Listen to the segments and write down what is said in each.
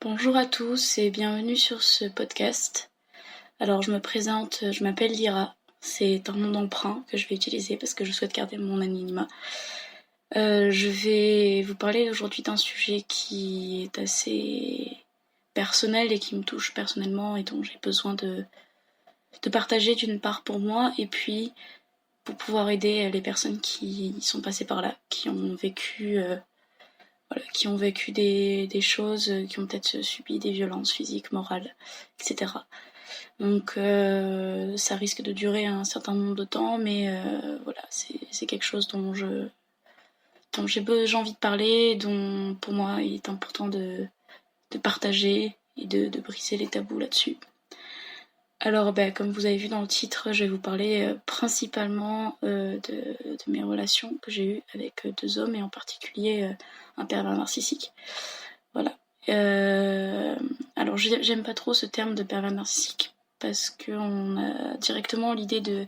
Bonjour à tous et bienvenue sur ce podcast. Alors je me présente, je m'appelle Lyra, c'est un nom d'emprunt que je vais utiliser parce que je souhaite garder mon anonymat. Je vais vous parler aujourd'hui d'un sujet qui est assez personnel et qui me touche personnellement et dont j'ai besoin de partager d'une part pour moi et puis pour pouvoir aider les personnes qui sont passées par là, qui ont vécu des choses, qui ont peut-être subi des violences physiques, morales, etc. Donc ça risque de durer un certain nombre de temps, mais voilà, c'est quelque chose dont j'ai envie de parler, dont pour moi il est important de partager et de briser les tabous là-dessus. Alors, comme vous avez vu dans le titre, je vais vous parler principalement de mes relations que j'ai eues avec deux hommes, et en particulier un pervers narcissique. Voilà. Alors, j'aime pas trop ce terme de pervers narcissique, parce qu'on a directement l'idée de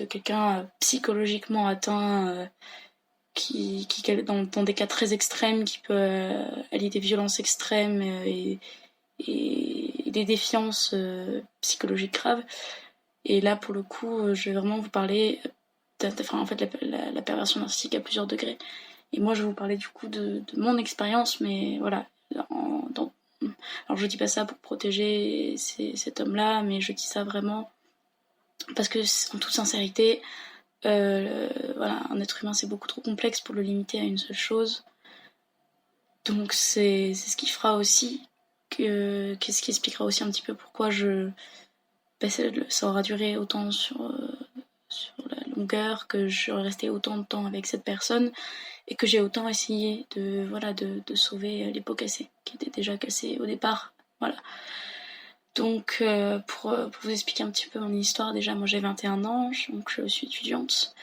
quelqu'un psychologiquement atteint, qui dans des cas très extrêmes, qui peut allier des violences extrêmes et des défiances psychologiques graves. Et là, pour le coup, je vais vraiment vous parler en fait, la perversion narcissique à plusieurs degrés. Et moi, je vais vous parler du coup de mon expérience, mais voilà. Alors, je dis pas ça pour protéger cet homme-là, mais je dis ça vraiment parce que, en toute sincérité, voilà, un être humain, c'est beaucoup trop complexe pour le limiter à une seule chose. Donc, c'est ce qui fera aussi qu'est-ce qui expliquera aussi un petit peu pourquoi ça aura duré autant sur la longueur, que je suis restée autant de temps avec cette personne et que j'ai autant essayé de sauver les pots cassés, qui étaient déjà cassés au départ. Voilà. Donc pour vous expliquer un petit peu mon histoire, déjà moi j'ai 21 ans, donc je suis étudiante.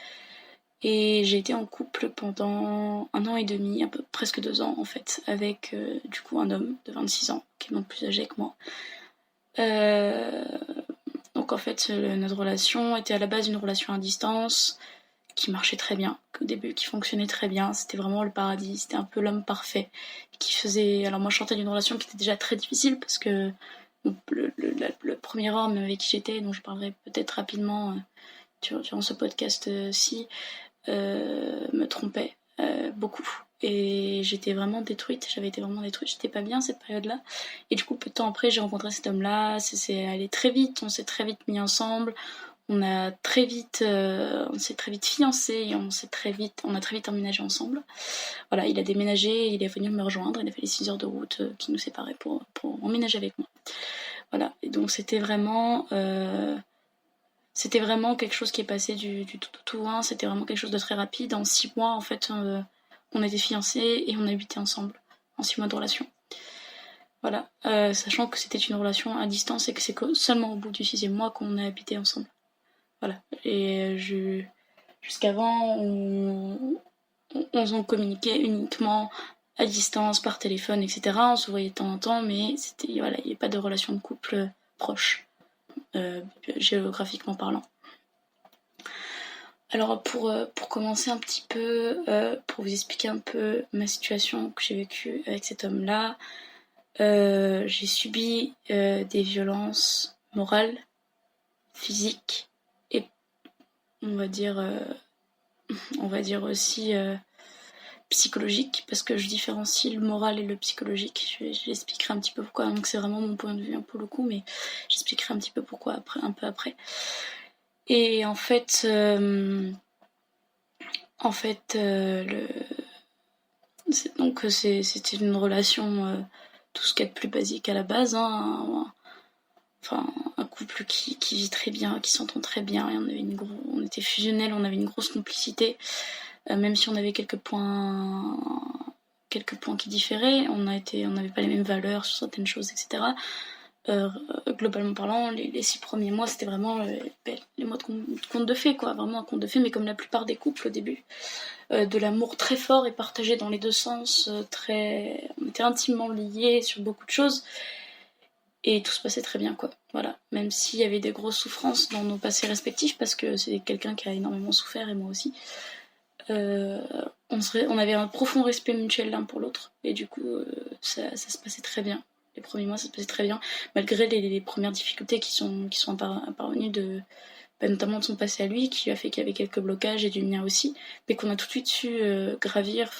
Et j'ai été en couple pendant 1 an et demi, un peu presque 2 ans en fait, avec du coup un homme de 26 ans, qui est donc plus âgé que moi. Donc en fait, notre relation était à la base une relation à distance, qui marchait très bien, au début, qui fonctionnait très bien, c'était vraiment le paradis, c'était un peu l'homme parfait, qui faisait... Alors moi je sortais d'une relation qui était déjà très difficile, parce que le premier homme avec qui j'étais, dont je parlerai peut-être rapidement durant ce podcast-ci, me trompait beaucoup. Et j'étais vraiment détruite, j'étais pas bien cette période-là. Et du coup, peu de temps après, j'ai rencontré cet homme-là, c'est allé très vite, on s'est très vite mis ensemble, on s'est très vite fiancés, et on a très vite emménagé ensemble. Voilà, il a déménagé, il est venu me rejoindre, il a fait les 6 heures de route qui nous séparaient pour emménager avec moi. Voilà, et donc c'était vraiment quelque chose qui est passé du tout au un, c'était vraiment quelque chose de très rapide. En 6 mois, en fait, on était fiancés et on a habité ensemble, en 6 mois de relation. Voilà, sachant que c'était une relation à distance et que c'est seulement au bout du 6e mois qu'on a habité ensemble. Voilà, et jusqu'avant, on communiquait uniquement à distance, par téléphone, etc. On se voyait de temps en temps, mais il n'y avait pas de relation de couple proche, géographiquement parlant. Alors pour commencer un petit peu, pour vous expliquer un peu ma situation que j'ai vécue avec cet homme-là, j'ai subi des violences morales, physiques et on va dire aussi psychologiques, parce que je différencie le moral et le psychologique. J'expliquerai un petit peu pourquoi, donc c'est vraiment mon point de vue pour le coup, mais j'expliquerai un petit peu pourquoi un peu après. Et en fait, c'était une relation, tout ce qu'il y a de plus basique à la base, hein, un couple qui vit très bien, qui s'entend très bien, et on était fusionnels, on avait une grosse complicité, même si on avait quelques points qui différaient, on n'avait pas les mêmes valeurs sur certaines choses, etc. Globalement parlant, les 6 premiers mois, c'était vraiment les mois de conte de fées, quoi. Vraiment un conte de fées, mais comme la plupart des couples au début. De l'amour très fort et partagé dans les deux sens, on était intimement liés sur beaucoup de choses. Et tout se passait très bien, quoi. Voilà. Même s'il y avait des grosses souffrances dans nos passés respectifs, parce que c'est quelqu'un qui a énormément souffert, et moi aussi. On avait un profond respect mutuel l'un pour l'autre, et du coup ça se passait très bien. Les premiers mois, ça se passait très bien, malgré les premières difficultés qui sont apparues notamment de son passé à lui, qui a fait qu'il y avait quelques blocages et du mien aussi, mais qu'on a tout de suite su gravir,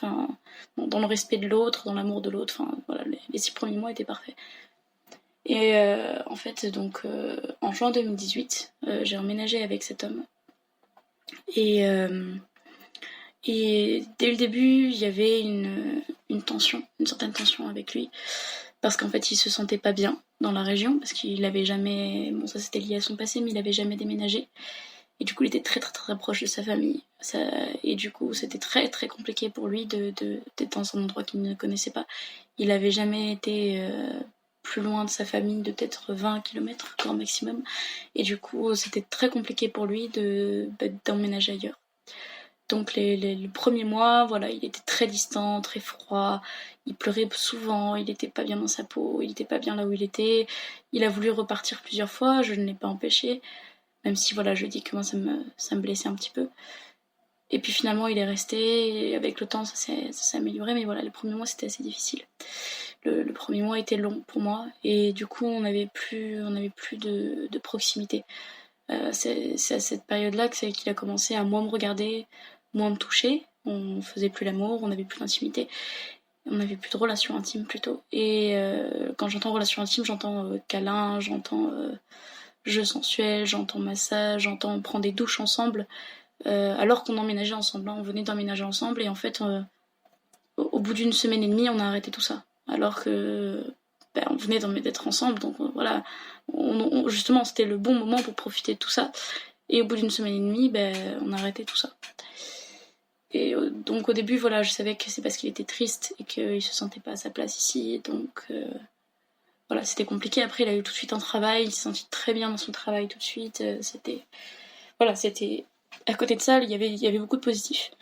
dans le respect de l'autre, dans l'amour de l'autre. Voilà, les 6 premiers mois étaient parfaits. Et en fait, donc en juin 2018, j'ai emménagé avec cet homme. Et dès le début, il y avait une tension, une certaine tension avec lui, parce qu'en fait, il se sentait pas bien dans la région, parce qu'il avait jamais, bon ça c'était lié à son passé, mais il avait jamais déménagé. Et du coup, il était très très très proche de sa famille. Et du coup, c'était très très compliqué pour lui d'être dans un endroit qu'il ne connaissait pas. Il avait jamais été plus loin de sa famille de peut-être 20 km grand maximum. Et du coup, c'était très compliqué pour lui d'emménager ailleurs. Donc les premiers mois, voilà, il était très distant, très froid, il pleurait souvent, il était pas bien dans sa peau, il était pas bien là où il était. Il a voulu repartir plusieurs fois, je ne l'ai pas empêché, même si voilà, je dis que moi ça me blessait un petit peu. Et puis finalement il est resté, et avec le temps ça s'est amélioré, mais voilà, les premiers mois c'était assez difficile. Le premier mois était long pour moi, et du coup on n'avait plus de proximité. C'est à cette période-là qu'il a commencé à moins me regarder, moins me toucher. On faisait plus l'amour, on n'avait plus d'intimité, on n'avait plus de relations intimes plutôt. Et quand j'entends relations intimes, j'entends câlin, j'entends jeu sensuel, j'entends massage, j'entends prendre des douches ensemble, alors qu'on emménageait ensemble. On venait d'emménager ensemble et en fait, au bout d'une semaine et demie, on a arrêté tout ça. Alors que on venait d'être ensemble, donc voilà, justement c'était le bon moment pour profiter de tout ça. Et au bout d'une semaine et demie, on a arrêté tout ça. Et donc au début, voilà, je savais que c'est parce qu'il était triste et qu'il se sentait pas à sa place ici, donc voilà, c'était compliqué. Après, il a eu tout de suite un travail, il s'est senti très bien dans son travail tout de suite. C'était à côté de ça, il y avait beaucoup de positifs,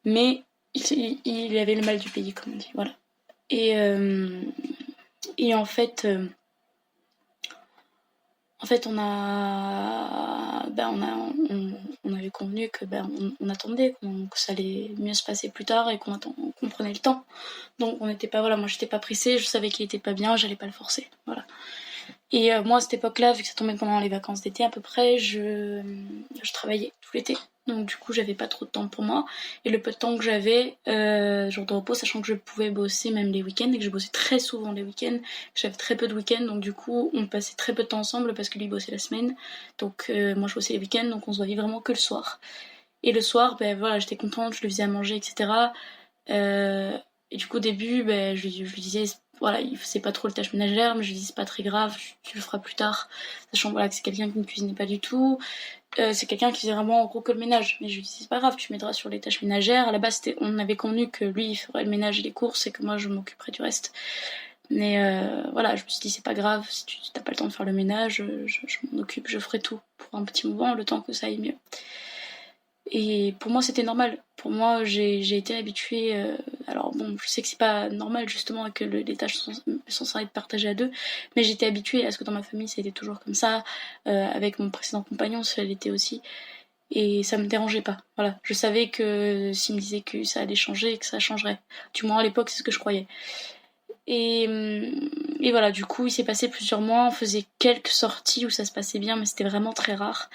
mais il avait le mal du pays, comme on dit, voilà. Et en fait, on avait convenu que on attendait, que ça allait mieux se passer plus tard et qu'on prenait le temps. Donc on n'était pas, voilà, moi j'étais pas pressée, je savais qu'il était pas bien, j'allais pas le forcer, voilà. Et moi à cette époque-là, vu que ça tombait pendant les vacances d'été à peu près, je travaillais tout l'été. Donc du coup j'avais pas trop de temps pour moi. Et le peu de temps que j'avais, jour de repos, sachant que je pouvais bosser même les week-ends et que je bossais très souvent les week-ends, j'avais très peu de week-ends, donc du coup on passait très peu de temps ensemble parce que lui bossait la semaine. Donc moi je bossais les week-ends, donc on se voyait vraiment que le soir. Et le soir, voilà, j'étais contente, je lui faisais à manger, etc. Et du coup au début, je lui disais, voilà, il faisait pas trop le tâche ménagère, mais je lui dis c'est pas très grave, tu le feras plus tard, sachant voilà, que c'est quelqu'un qui ne cuisinait pas du tout. C'est quelqu'un qui faisait vraiment en gros que le ménage, mais je lui dis c'est pas grave, tu m'aideras sur les tâches ménagères. À la base on avait convenu que lui il ferait le ménage et les courses et que moi je m'occuperais du reste. Mais voilà, je me suis dit c'est pas grave, si tu t'as pas le temps de faire le ménage, je m'en occupe, je ferai tout pour un petit moment, le temps que ça aille mieux. Et pour moi c'était normal. Pour moi j'ai été habituée. Alors bon, je sais que c'est pas normal justement que les tâches sont censées être partagées à deux, mais j'étais habituée à ce que dans ma famille ça a été toujours comme ça. Avec mon précédent compagnon, ça l'était aussi. Et ça me dérangeait pas. Voilà, je savais que s'il me disait que ça allait changer, que ça changerait. Du moins à l'époque c'est ce que je croyais. Et voilà, du coup il s'est passé plusieurs mois, on faisait quelques sorties où ça se passait bien, mais c'était vraiment très rare.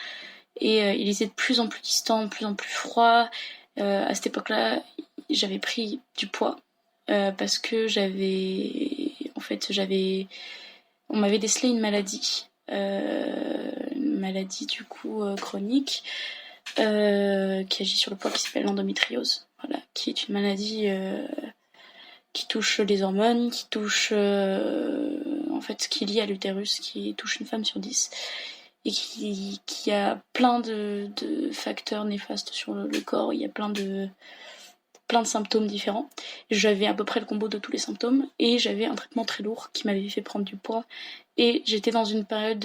Et il était de plus en plus distant, de plus en plus froid. À cette époque-là, j'avais pris du poids parce que on m'avait décelé une maladie du coup chronique qui agit sur le poids, qui s'appelle l'endométriose, voilà, qui est une maladie qui touche les hormones, qui touche en fait ce qui est lié à l'utérus, qui touche une femme sur 10 et qui a plein de facteurs néfastes sur le corps. Il y a plein de symptômes différents. J'avais à peu près le combo de tous les symptômes et j'avais un traitement très lourd qui m'avait fait prendre du poids. Et j'étais dans une période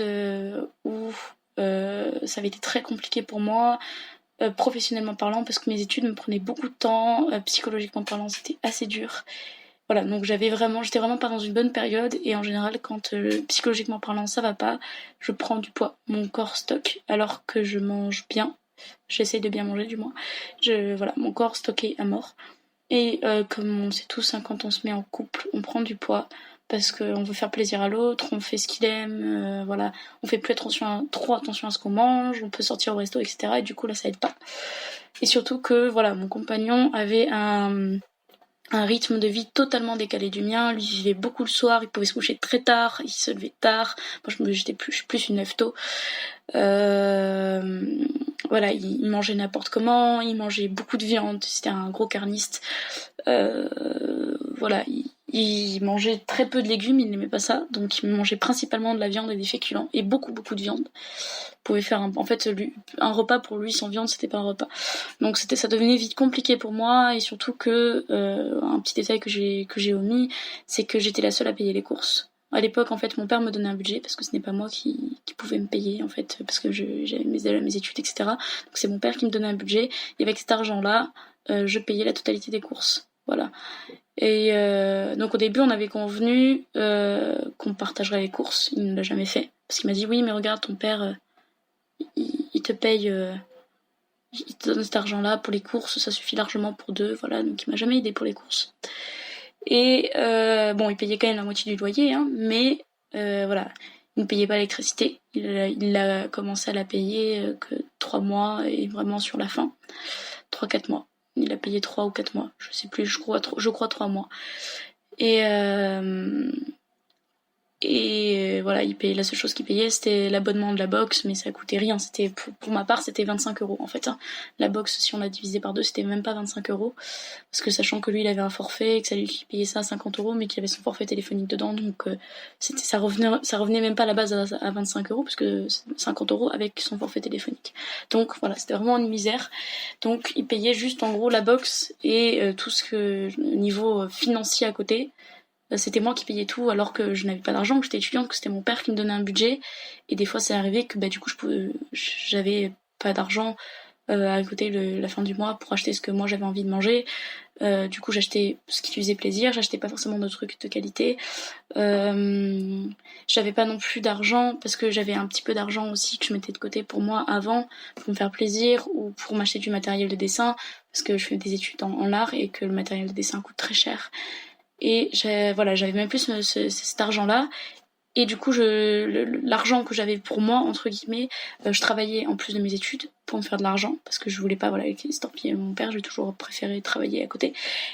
où ça avait été très compliqué pour moi, professionnellement parlant, parce que mes études me prenaient beaucoup de temps, psychologiquement parlant c'était assez dur. Voilà, donc j'étais vraiment pas dans une bonne période, et en général, quand psychologiquement parlant ça va pas, je prends du poids. Mon corps stocke, alors que je mange bien. J'essaie de bien manger du moins. Voilà, mon corps stocké à mort. Et comme on sait tous, hein, quand on se met en couple, on prend du poids parce qu'on veut faire plaisir à l'autre, on fait ce qu'il aime, voilà, on fait plus trop attention à ce qu'on mange, on peut sortir au resto, etc. Et du coup là ça aide pas. Et surtout que voilà, mon compagnon avait un rythme de vie totalement décalé du mien. Lui vivait beaucoup le soir, il pouvait se coucher très tard, il se levait tard. Moi je suis plus une lève tôt. Voilà, il mangeait n'importe comment, il mangeait beaucoup de viande, c'était un gros carniste. Voilà, il mangeait très peu de légumes, il n'aimait pas ça, donc il mangeait principalement de la viande et des féculents, et beaucoup de viande. Il pouvait faire en fait, un repas pour lui sans viande, c'était pas un repas. Donc ça devenait vite compliqué pour moi, et surtout que, un petit détail que j'ai omis, c'est que j'étais la seule à payer les courses. À l'époque, en fait, mon père me donnait un budget parce que ce n'est pas moi qui pouvais me payer, en fait, parce que j'avais mes études, etc. Donc c'est mon père qui me donnait un budget, et avec cet argent-là, je payais la totalité des courses. Voilà. Et donc au début, on avait convenu qu'on partagerait les courses. Il ne l'a jamais fait parce qu'il m'a dit oui, mais regarde, ton père, il te paye, il te donne cet argent-là pour les courses, ça suffit largement pour deux. Voilà, donc il m'a jamais aidé pour les courses. Et bon, il payait quand même la moitié du loyer, hein, mais voilà, il ne payait pas l'électricité. Il a commencé à la payer que 3 mois et vraiment sur la fin, 3-4 mois. Il a payé 3 ou 4 mois, je sais plus, je crois 3 mois. Et voilà, il payait, la seule chose qu'il payait, c'était l'abonnement de la box, mais ça coûtait rien. C'était pour ma part, c'était 25 € en fait, hein. La box, si on l'a divisé par deux, c'était même pas 25 €. Parce que sachant que lui, il avait un forfait, que ça lui payait ça à 50 €, mais qu'il avait son forfait téléphonique dedans, donc ça revenait même pas à la base à 25 €, parce que 50 € avec son forfait téléphonique. Donc voilà, c'était vraiment une misère. Donc il payait juste en gros la box et tout ce que niveau financier à côté. C'était moi qui payais tout alors que je n'avais pas d'argent, que j'étais étudiante, que c'était mon père qui me donnait un budget. Et des fois, c'est arrivé que du coup, j'avais pas d'argent à côté la fin du mois pour acheter ce que moi j'avais envie de manger. Du coup, j'achetais ce qui lui faisait plaisir, j'achetais pas forcément de trucs de qualité. J'avais pas non plus d'argent parce que j'avais un petit peu d'argent aussi que je mettais de côté pour moi avant, pour me faire plaisir ou pour m'acheter du matériel de dessin parce que je fais des études en art et que le matériel de dessin coûte très cher. Et j'avais même plus cet argent-là. Et du coup, l'argent que j'avais pour moi, entre guillemets, je travaillais en plus de mes études pour me faire de l'argent, parce que je voulais pas, voilà, estampiller mon père, j'ai toujours préféré travailler à côté.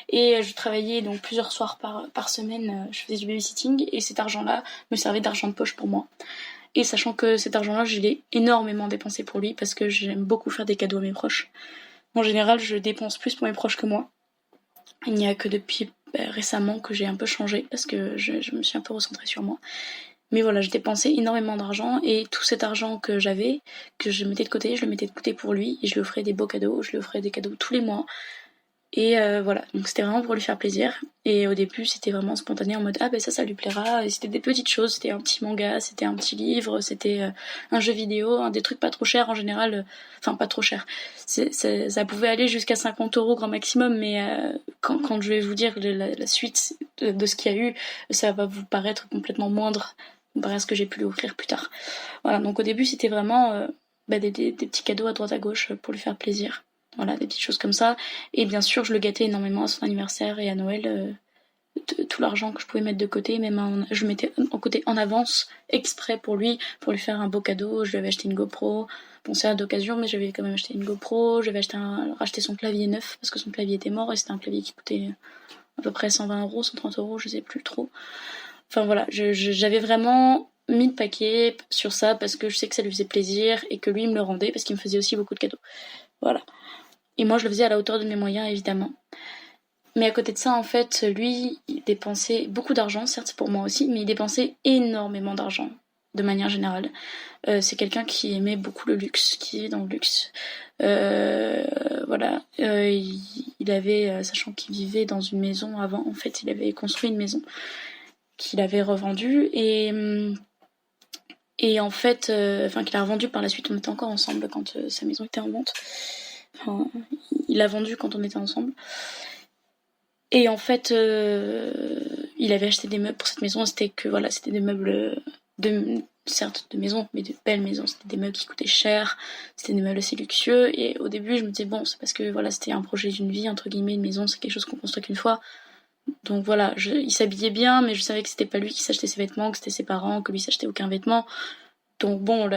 Et je travaillais donc plusieurs soirs par semaine, je faisais du babysitting, et cet argent-là me servait d'argent de poche pour moi. Et sachant que cet argent-là, je l'ai énormément dépensé pour lui, parce que j'aime beaucoup faire des cadeaux à mes proches. En général, je dépense plus pour mes proches que moi. Il n'y a que depuis récemment que j'ai un peu changé parce que je me suis un peu recentrée sur moi. Mais voilà, je dépensais énormément d'argent et tout cet argent que j'avais, que je mettais de côté, je le mettais de côté pour lui et je lui offrais des beaux cadeaux, je lui offrais des cadeaux tous les mois. Et voilà, donc c'était vraiment pour lui faire plaisir. Et au début, c'était vraiment spontané en mode ah ben ça lui plaira. Et c'était des petites choses, c'était un petit manga, c'était un petit livre, c'était un jeu vidéo, des trucs pas trop chers en général. Enfin, pas trop chers. Ça pouvait aller jusqu'à 50 € grand maximum, mais quand je vais vous dire la suite de ce qu'il y a eu, ça va vous paraître complètement moindre comparé à ce que j'ai pu lui offrir plus tard. Voilà, donc au début, c'était vraiment des petits cadeaux à droite à gauche pour lui faire plaisir. Voilà, des petites choses comme ça. Et bien sûr, je le gâtais énormément à son anniversaire et à Noël. Tout l'argent que je pouvais mettre de côté, même je mettais en côté en avance, exprès pour lui faire un beau cadeau. Je lui avais acheté une GoPro. Bon, c'est d'occasion, mais j'avais quand même acheté une GoPro. J'avais racheté son clavier neuf parce que son clavier était mort et c'était un clavier qui coûtait à peu près 120 €, 130 €, je sais plus trop. Enfin voilà, j'avais vraiment mis le paquet sur ça parce que je sais que ça lui faisait plaisir et que lui il me le rendait parce qu'il me faisait aussi beaucoup de cadeaux. Voilà. Et moi, je le faisais à la hauteur de mes moyens, évidemment. Mais à côté de ça, en fait, lui, il dépensait beaucoup d'argent, certes pour moi aussi, mais il dépensait énormément d'argent, de manière générale. C'est quelqu'un qui aimait beaucoup le luxe, qui vivait dans le luxe. Voilà. Il avait, sachant qu'il vivait dans une maison avant, en fait, il avait construit une maison qu'il avait revendue et en fait, qu'il a revendue par la suite. On était encore ensemble quand sa maison était en vente. Enfin, il l'a vendu quand on était ensemble. Et en fait, il avait acheté des meubles pour cette maison. C'était des meubles certes de maisons, mais de belles maisons. C'était des meubles qui coûtaient cher, c'était des meubles assez luxueux. Et au début, je me disais, bon, c'est parce que voilà, c'était un projet d'une vie, entre guillemets, une maison, c'est quelque chose qu'on construit qu'une fois. Donc voilà, il s'habillait bien, mais je savais que c'était pas lui qui s'achetait ses vêtements, que c'était ses parents, que lui s'achetait aucun vêtement. Donc bon,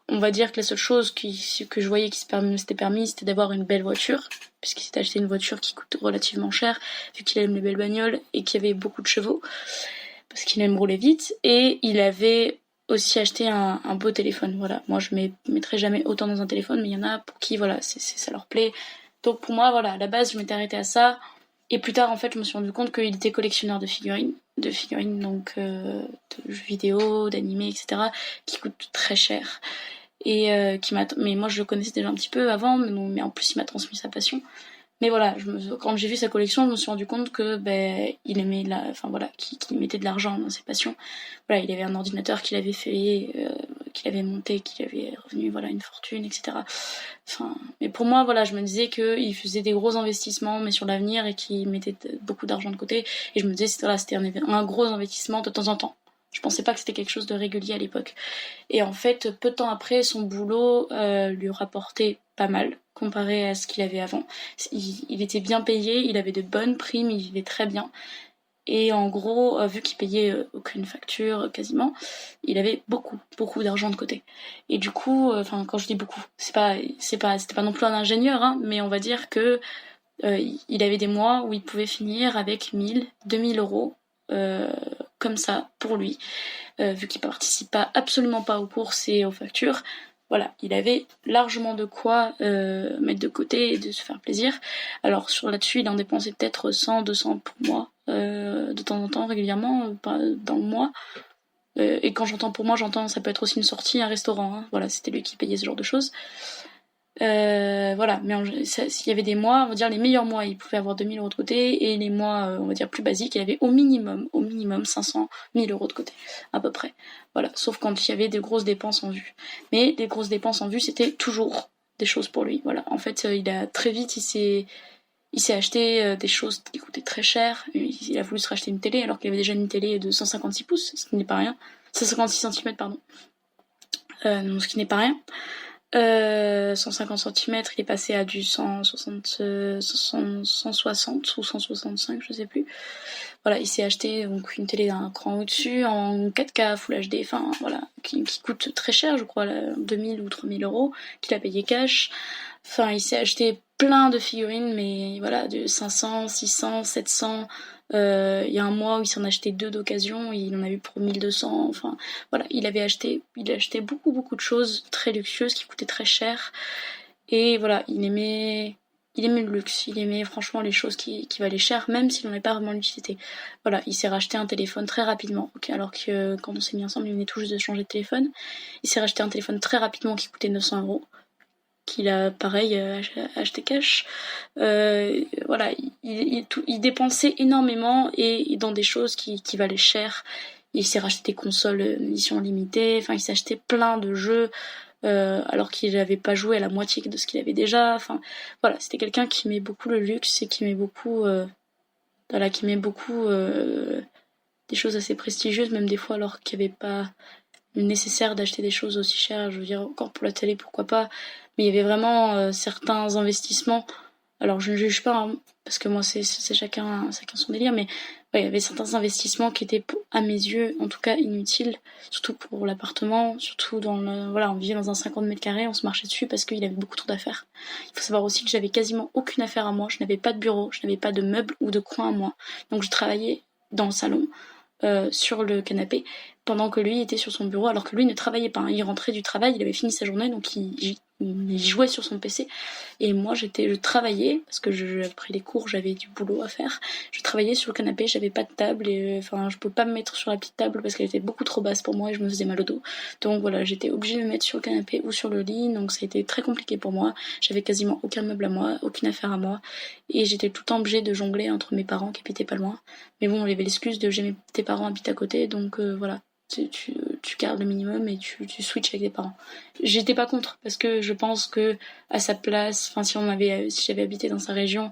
on va dire que la seule chose que je voyais qui s'était permis, c'était d'avoir une belle voiture, puisqu'il s'était acheté une voiture qui coûte relativement cher, vu qu'il aime les belles bagnoles et qu'il y avait beaucoup de chevaux, parce qu'il aime rouler vite. Et il avait aussi acheté un beau téléphone. Voilà, moi je mettrais jamais autant dans un téléphone, mais il y en a pour qui voilà, ça leur plaît. Donc pour moi, voilà, à la base, je m'étais arrêtée à ça. Et plus tard, en fait, je me suis rendu compte qu'il était collectionneur de figurines, donc de jeux vidéo, d'animés, etc., qui coûtent très cher. Et mais moi, je le connaissais déjà un petit peu avant, mais en plus, il m'a transmis sa passion. Mais voilà, quand j'ai vu sa collection, je me suis rendu compte que il aimait qu'il mettait de l'argent dans ses passions. Voilà, il avait un ordinateur qu'il avait fait, qu'il avait monté, qu'il avait revenu une fortune, etc. Enfin, mais pour moi, voilà, je me disais qu'il faisait des gros investissements, mais sur l'avenir, et qu'il mettait beaucoup d'argent de côté. Et je me disais, c'était un gros investissement de temps en temps. Je pensais pas que c'était quelque chose de régulier à l'époque. Et en fait, peu de temps après, son boulot lui rapportait pas mal comparé à ce qu'il avait avant. Il était bien payé, il avait de bonnes primes, il vivait très bien. Et en gros, vu qu'il payait aucune facture quasiment, il avait beaucoup d'argent de côté. Et du coup, quand je dis beaucoup, c'était pas non plus un ingénieur, hein, mais on va dire que il avait des mois où il pouvait finir avec 1000, 2000 euros, comme ça, pour lui. Vu qu'il participe absolument pas aux courses et aux factures, voilà, il avait largement de quoi mettre de côté et de se faire plaisir. Alors là-dessus, il en dépensait peut-être 100, 200 pour moi, de temps en temps, régulièrement, dans le mois. Et quand j'entends pour moi, ça peut être aussi une sortie, un restaurant. Hein. Voilà, c'était lui qui payait ce genre de choses. Voilà, mais s'il y avait des mois, on va dire les meilleurs mois, il pouvait avoir 2000 euros de côté, et les mois, on va dire plus basiques, il avait au minimum 500 000 euros de côté, à peu près. Voilà, sauf quand il y avait des grosses dépenses en vue. Mais les grosses dépenses en vue, c'était toujours des choses pour lui. Voilà, en fait, très vite, il s'est acheté des choses qui coûtaient très cher. Il a voulu se racheter une télé, alors qu'il avait déjà une télé de 156 pouces, ce qui n'est pas rien. 156 cm, pardon. Ce qui n'est pas rien. 150 cm, il est passé à du 160 ou 165, je sais plus. Voilà, il s'est acheté donc une télé d'un cran au-dessus, en 4K, Full HD, enfin voilà, qui coûte très cher, je crois, 2000 ou 3000 euros, qu'il a payé cash. Enfin, il s'est acheté plein de figurines, mais voilà, de 500, 600, 700. Il y a un mois où il s'en achetait 2 d'occasion, il en a eu pour 1200. Enfin, voilà, il a acheté beaucoup de choses très luxueuses qui coûtaient très cher. Et voilà, il aimait le luxe, il aimait franchement les choses qui valaient cher, même s'il n'en avait pas vraiment l'utilité. Voilà, il s'est racheté un téléphone très rapidement, alors que quand on s'est mis ensemble, il venait tout juste de changer de téléphone. Il s'est racheté un téléphone très rapidement qui coûtait 900 euros, qu'il a pareil acheté cash. Voilà, il dépensait énormément et dans des choses qui valaient cher. Il s'est racheté des consoles édition limitée, enfin il s'est acheté plein de jeux alors qu'il n'avait pas joué à la moitié de ce qu'il avait déjà. Enfin voilà, c'était quelqu'un qui aimait beaucoup le luxe et qui aimait beaucoup des choses assez prestigieuses, même des fois alors qu'il n'y avait pas nécessaire d'acheter des choses aussi chères. Je veux dire, encore pour la télé, pourquoi pas, mais il y avait vraiment certains investissements. Alors je ne juge pas, hein, parce que moi c'est chacun son délire, mais ouais, il y avait certains investissements qui étaient, à mes yeux, en tout cas inutiles, surtout pour l'appartement, surtout on vivait dans un 50 mètres carrés, on se marchait dessus parce qu'il avait beaucoup trop d'affaires. Il faut savoir aussi que j'avais quasiment aucune affaire à moi, je n'avais pas de bureau, je n'avais pas de meubles ou de coin à moi, donc je travaillais dans le salon, sur le canapé, pendant que lui était sur son bureau, alors que lui ne travaillait pas. Il rentrait du travail, il avait fini sa journée, donc il jouait sur son PC. Et moi, je travaillais, parce que après les cours, j'avais du boulot à faire. Je travaillais sur le canapé, j'avais pas de table, et je pouvais pas me mettre sur la petite table parce qu'elle était beaucoup trop basse pour moi et je me faisais mal au dos. Donc voilà, j'étais obligée de me mettre sur le canapé ou sur le lit, donc ça a été très compliqué pour moi. J'avais quasiment aucun meuble à moi, aucune affaire à moi, et j'étais tout le temps obligée de jongler entre mes parents qui habitaient pas loin. Mais bon, il y avait l'excuse de tes parents habitent à côté, donc voilà. Tu gardes le minimum et tu switches avec tes parents. J'étais pas contre, parce que je pense que à sa place, si j'avais habité dans sa région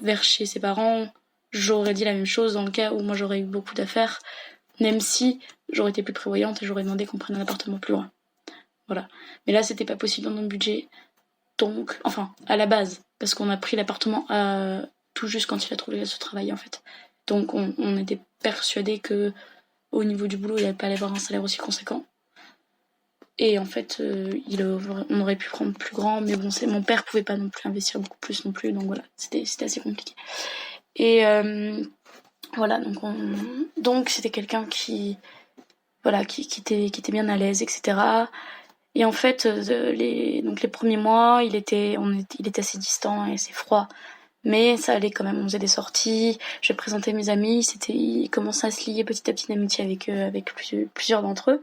vers chez ses parents, j'aurais dit la même chose dans le cas où moi j'aurais eu beaucoup d'affaires. Même si j'aurais été plus prévoyante et j'aurais demandé qu'on prenne un appartement plus loin. Voilà. Mais là, c'était pas possible dans notre budget. Donc, enfin, à la base, parce qu'on a pris l'appartement tout juste quand il a trouvé ce travail, en fait. Donc, on était persuadés que au niveau du boulot, il n'allait pas aller avoir un salaire aussi conséquent. Et en fait, on aurait pu prendre plus grand, mais bon, mon père pouvait pas non plus investir beaucoup plus non plus, donc voilà, c'était assez compliqué. Et voilà, donc c'était quelqu'un qui était bien à l'aise, etc. Et en fait, les premiers mois, il était assez distant et assez froid. Mais ça allait quand même, on faisait des sorties, je présentais mes amis, il commençait à se lier petit à petit d'amitié avec plusieurs d'entre eux.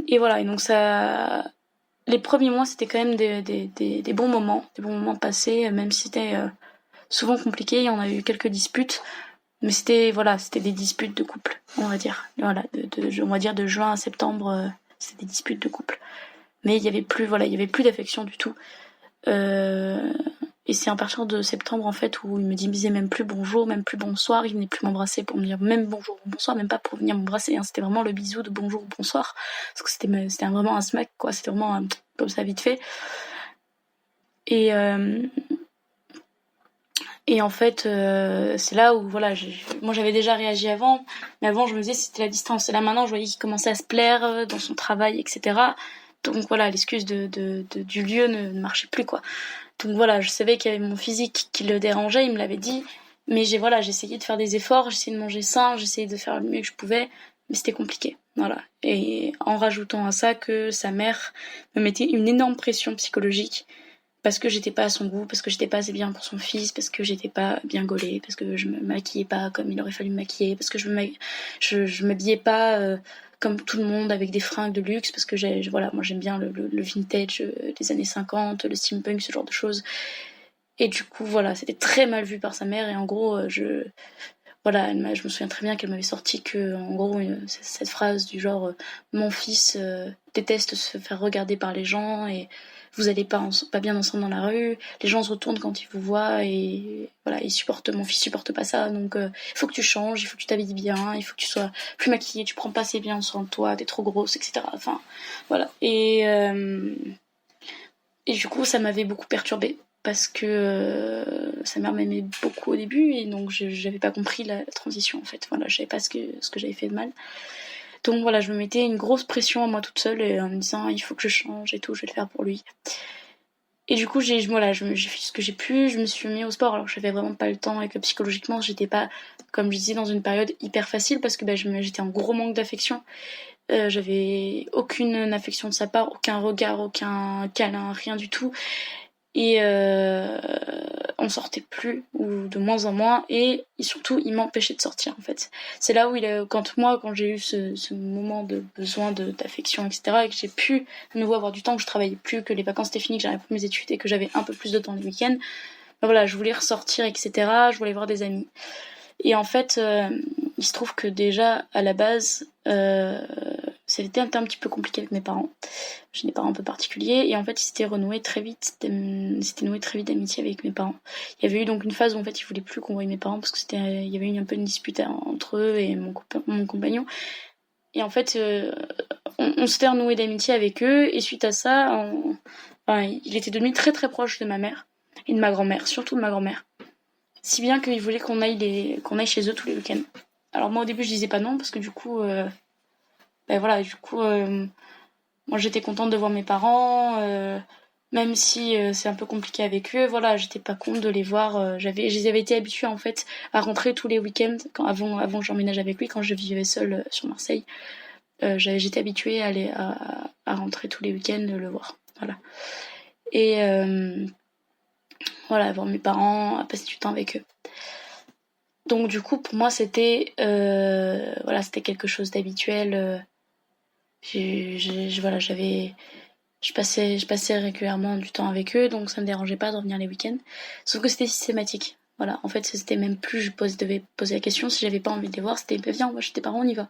Et voilà, et donc les premiers mois, c'était quand même des bons moments passés, même si c'était souvent compliqué, on a eu quelques disputes, mais c'était des disputes de couple, on va dire. Voilà, on va dire de juin à septembre, c'était des disputes de couple. Mais il y avait plus d'affection du tout. Et c'est à partir de septembre en fait où il me disait même plus bonjour, même plus bonsoir, il venait plus m'embrasser pour me dire même bonjour ou bonsoir, même pas pour venir m'embrasser, hein. C'était vraiment le bisou de bonjour ou bonsoir, parce que c'était vraiment un smack quoi, c'était vraiment comme ça vite fait. Et en fait, c'est là où voilà, moi j'avais déjà réagi avant, mais avant je me disais c'était la distance. Et là maintenant je voyais qu'il commençait à se plaire dans son travail, etc. Donc voilà, l'excuse du lieu ne marchait plus quoi. Donc voilà, je savais qu'il y avait mon physique qui le dérangeait, il me l'avait dit, mais j'essayais de faire des efforts, j'essayais de manger sain, j'essayais de faire le mieux que je pouvais, mais c'était compliqué. Voilà. Et en rajoutant à ça que sa mère me mettait une énorme pression psychologique parce que j'étais pas à son goût, parce que j'étais pas assez bien pour son fils, parce que j'étais pas bien gaulée, parce que je me maquillais pas comme il aurait fallu me maquiller, parce que je m'habillais pas comme tout le monde avec des fringues de luxe, parce que moi j'aime bien le vintage des années 50, le steampunk, ce genre de choses. Et du coup, voilà, c'était très mal vu par sa mère, et en gros, je me souviens très bien qu'elle m'avait sorti que, en gros, cette phrase du genre mon fils déteste se faire regarder par les gens et vous allez pas bien ensemble dans la rue, les gens se retournent quand ils vous voient et voilà, mon fils supporte pas ça, donc il faut que tu changes, il faut que tu t'habilles bien, il faut que tu sois plus maquillée, tu prends pas assez bien soin de toi, t'es trop grosse, etc. Enfin, voilà. Et du coup, ça m'avait beaucoup perturbée parce que sa mère m'aimait beaucoup au début et donc j'avais pas compris la transition en fait. Voilà, je savais pas ce que j'avais fait de mal. Donc voilà, je me mettais une grosse pression à moi toute seule et en me disant il faut que je change et tout, je vais le faire pour lui. Et du coup, j'ai fait ce que j'ai pu, je me suis mis au sport alors que j'avais vraiment pas le temps et que psychologiquement, j'étais pas, comme je disais, dans une période hyper facile parce que j'étais en gros manque d'affection. J'avais aucune affection de sa part, aucun regard, aucun câlin, rien du tout. Et on sortait plus, ou de moins en moins, et surtout il m'empêchait de sortir en fait. C'est là où quand j'ai eu ce moment de besoin d'affection, etc., et que j'ai pu de nouveau avoir du temps, que je travaillais plus, que les vacances étaient finies, que j'arrivais pour mes études et que j'avais un peu plus de temps les week-ends, ben voilà, je voulais ressortir, etc., je voulais voir des amis. Et en fait, il se trouve que déjà, à la base, c'était un petit peu compliqué avec mes parents. J'ai des parents un peu particuliers et en fait, ils s'étaient noués très vite d'amitié avec mes parents. Il y avait eu donc une phase où en fait, ils voulaient plus qu'on voie mes parents parce que il y avait eu un peu une dispute entre eux et mon compagnon. Et en fait, on s'était renoué d'amitié avec eux et suite à ça, il était devenu très très proche de ma mère et de ma grand-mère, surtout de ma grand-mère. Si bien qu'ils voulaient qu'on aille chez eux tous les week-ends. Alors moi au début je disais pas non parce que du coup, moi j'étais contente de voir mes parents, même si c'est un peu compliqué avec eux. Voilà, j'étais pas contre de les voir. Je les avais été habituée en fait à rentrer tous les week-ends avant que j'emménage avec lui quand je vivais seule sur Marseille. J'étais habituée à rentrer tous les week-ends le voir. Voilà. Et voilà, voir mes parents, à passer du temps avec eux. Donc du coup pour moi c'était c'était quelque chose d'habituel. Je passais régulièrement du temps avec eux, donc ça me dérangeait pas de revenir les week-ends. Sauf que c'était systématique. Voilà, en fait c'était même plus devais poser la question si j'avais pas envie de les voir, c'était viens on va chez tes parents, on y va.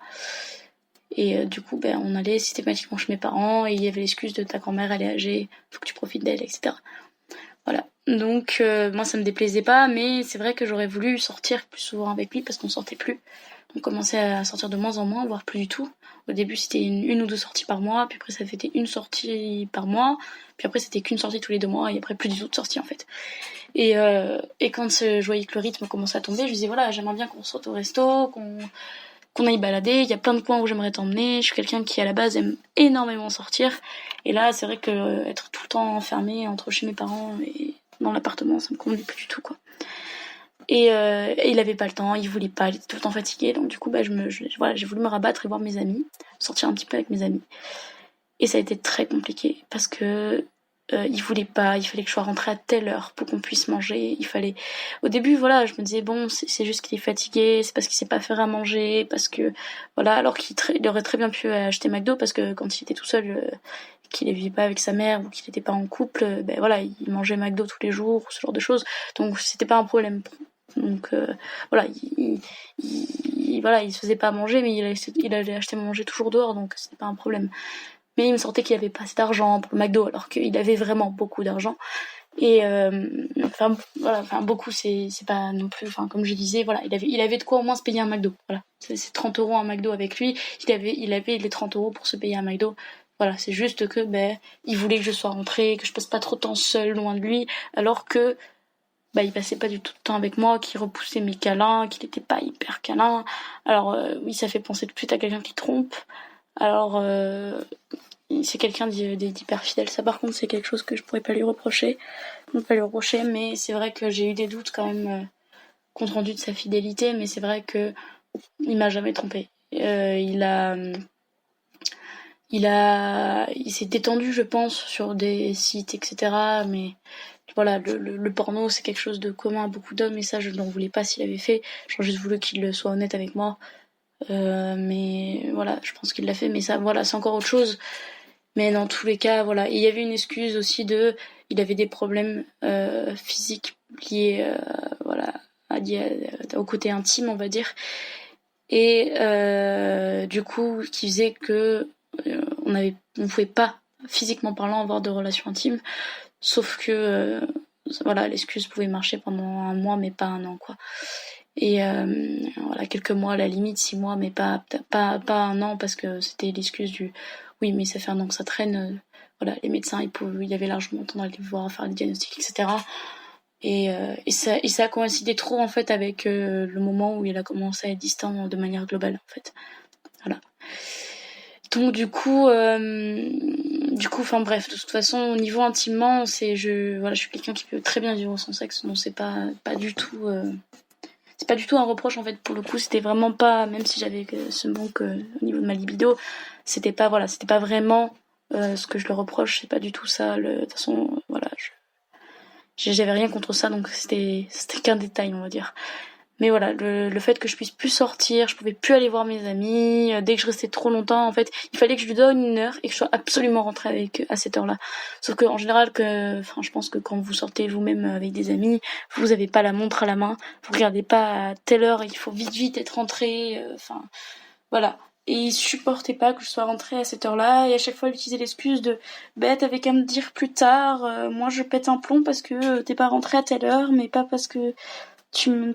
Et du coup on allait systématiquement chez mes parents et il y avait l'excuse de ta grand-mère elle est âgée, faut que tu profites d'elle, etc. Voilà. Donc moi ça me déplaisait pas, mais c'est vrai que j'aurais voulu sortir plus souvent avec lui parce qu'on sortait plus. On commençait à sortir de moins en moins, voire plus du tout. Au début, c'était une ou deux sorties par mois, puis après, ça fait une sortie par mois, puis après, c'était qu'une sortie tous les 2 mois, et après, plus du tout de sortie, en fait. Et quand je voyais que le rythme commençait à tomber, je disais, voilà, j'aimerais bien qu'on sorte au resto, qu'on aille balader, il y a plein de coins où j'aimerais t'emmener, je suis quelqu'un qui, à la base, aime énormément sortir, et là, c'est vrai que être tout le temps enfermé entre chez mes parents et dans l'appartement, ça me convenait plus du tout, quoi. Et il avait pas le temps, il voulait pas, il était tout le temps fatigué, donc du coup, voilà, j'ai voulu me rabattre et voir mes amis, sortir un petit peu avec mes amis. Et ça a été très compliqué, parce que il voulait pas, il fallait que je sois rentrée à telle heure pour qu'on puisse manger, Au début, voilà, je me disais, bon, c'est juste qu'il est fatigué, c'est parce qu'il sait pas faire à manger, parce que, voilà, alors il aurait très bien pu acheter McDo, parce que quand il était tout seul, qu'il ne vivait pas avec sa mère ou qu'il n'était pas en couple, ben voilà, il mangeait McDo tous les jours, ce genre de choses. Donc c'était pas un problème. Donc voilà, voilà, il se faisait pas à manger, mais il allait acheter à manger toujours dehors, donc c'était pas un problème. Mais il me sentait qu'il avait pas assez d'argent pour le McDo, alors qu'il avait vraiment beaucoup d'argent. Et enfin voilà, enfin beaucoup, c'est pas non plus, enfin comme je disais, voilà, il avait de quoi au moins se payer un McDo. Voilà, c'est 30 € un McDo avec lui. Il avait les 30 € pour se payer un McDo. Voilà, c'est juste que il voulait que je sois rentrée, que je passe pas trop de temps seule loin de lui, alors que il passait pas du tout de temps avec moi, qu'il repoussait mes câlins, qu'il était pas hyper câlin. Alors oui, ça fait penser tout de suite à quelqu'un qui trompe. Alors c'est quelqu'un d'hyper fidèle. Ça par contre c'est quelque chose que je pourrais pas lui reprocher. Mais c'est vrai que j'ai eu des doutes quand même compte rendu de sa fidélité, mais c'est vrai que il m'a jamais trompé. Il s'est détendu, je pense, sur des sites, etc. Mais voilà, le porno, c'est quelque chose de commun à beaucoup d'hommes, et ça, je n'en voulais pas s'il avait fait. J'aurais juste voulu qu'il soit honnête avec moi. Mais voilà, je pense qu'il l'a fait, mais ça, voilà, c'est encore autre chose. Mais dans tous les cas, voilà. Et il y avait une excuse aussi il avait des problèmes physiques liés, voilà, au côté intime, on va dire. Et du coup, qui faisait que on pouvait pas, physiquement parlant, avoir de relations intimes. Sauf que, voilà, l'excuse pouvait marcher pendant un mois, mais pas un an, quoi. Et voilà, quelques mois à la limite, 6 mois, mais pas un an, parce que c'était l'excuse du oui, mais ça fait un an que ça traîne. Voilà, les médecins, il y avait largement le temps d'aller voir, faire les diagnostics, etc. Et ça a coïncidé trop, en fait, avec le moment où il a commencé à être distant de manière globale, en fait. Voilà. Donc du coup, enfin bref, de toute façon, au niveau intimement, je suis quelqu'un qui peut très bien vivre sans sexe, donc c'est pas du tout, c'est pas du tout un reproche, en fait. Pour le coup, c'était vraiment pas, même si j'avais ce manque au niveau de ma libido, c'était pas vraiment ce que je le reproche, c'est pas du tout ça. De toute façon, voilà, j'avais rien contre ça, donc c'était qu'un détail, on va dire. Mais voilà, le fait que je puisse plus sortir, je pouvais plus aller voir mes amis, dès que je restais trop longtemps, en fait, il fallait que je lui donne une heure et que je sois absolument rentrée avec à cette heure-là. Sauf que en général, je pense que quand vous sortez vous-même avec des amis, vous avez pas la montre à la main, vous regardez pas à telle heure, il faut vite être rentré, voilà. Et il supportait pas que je sois rentrée à cette heure-là, et à chaque fois il utilisait l'excuse de t'avais qu'à me dire plus tard, moi je pète un plomb parce que t'es pas rentrée à telle heure, mais pas parce que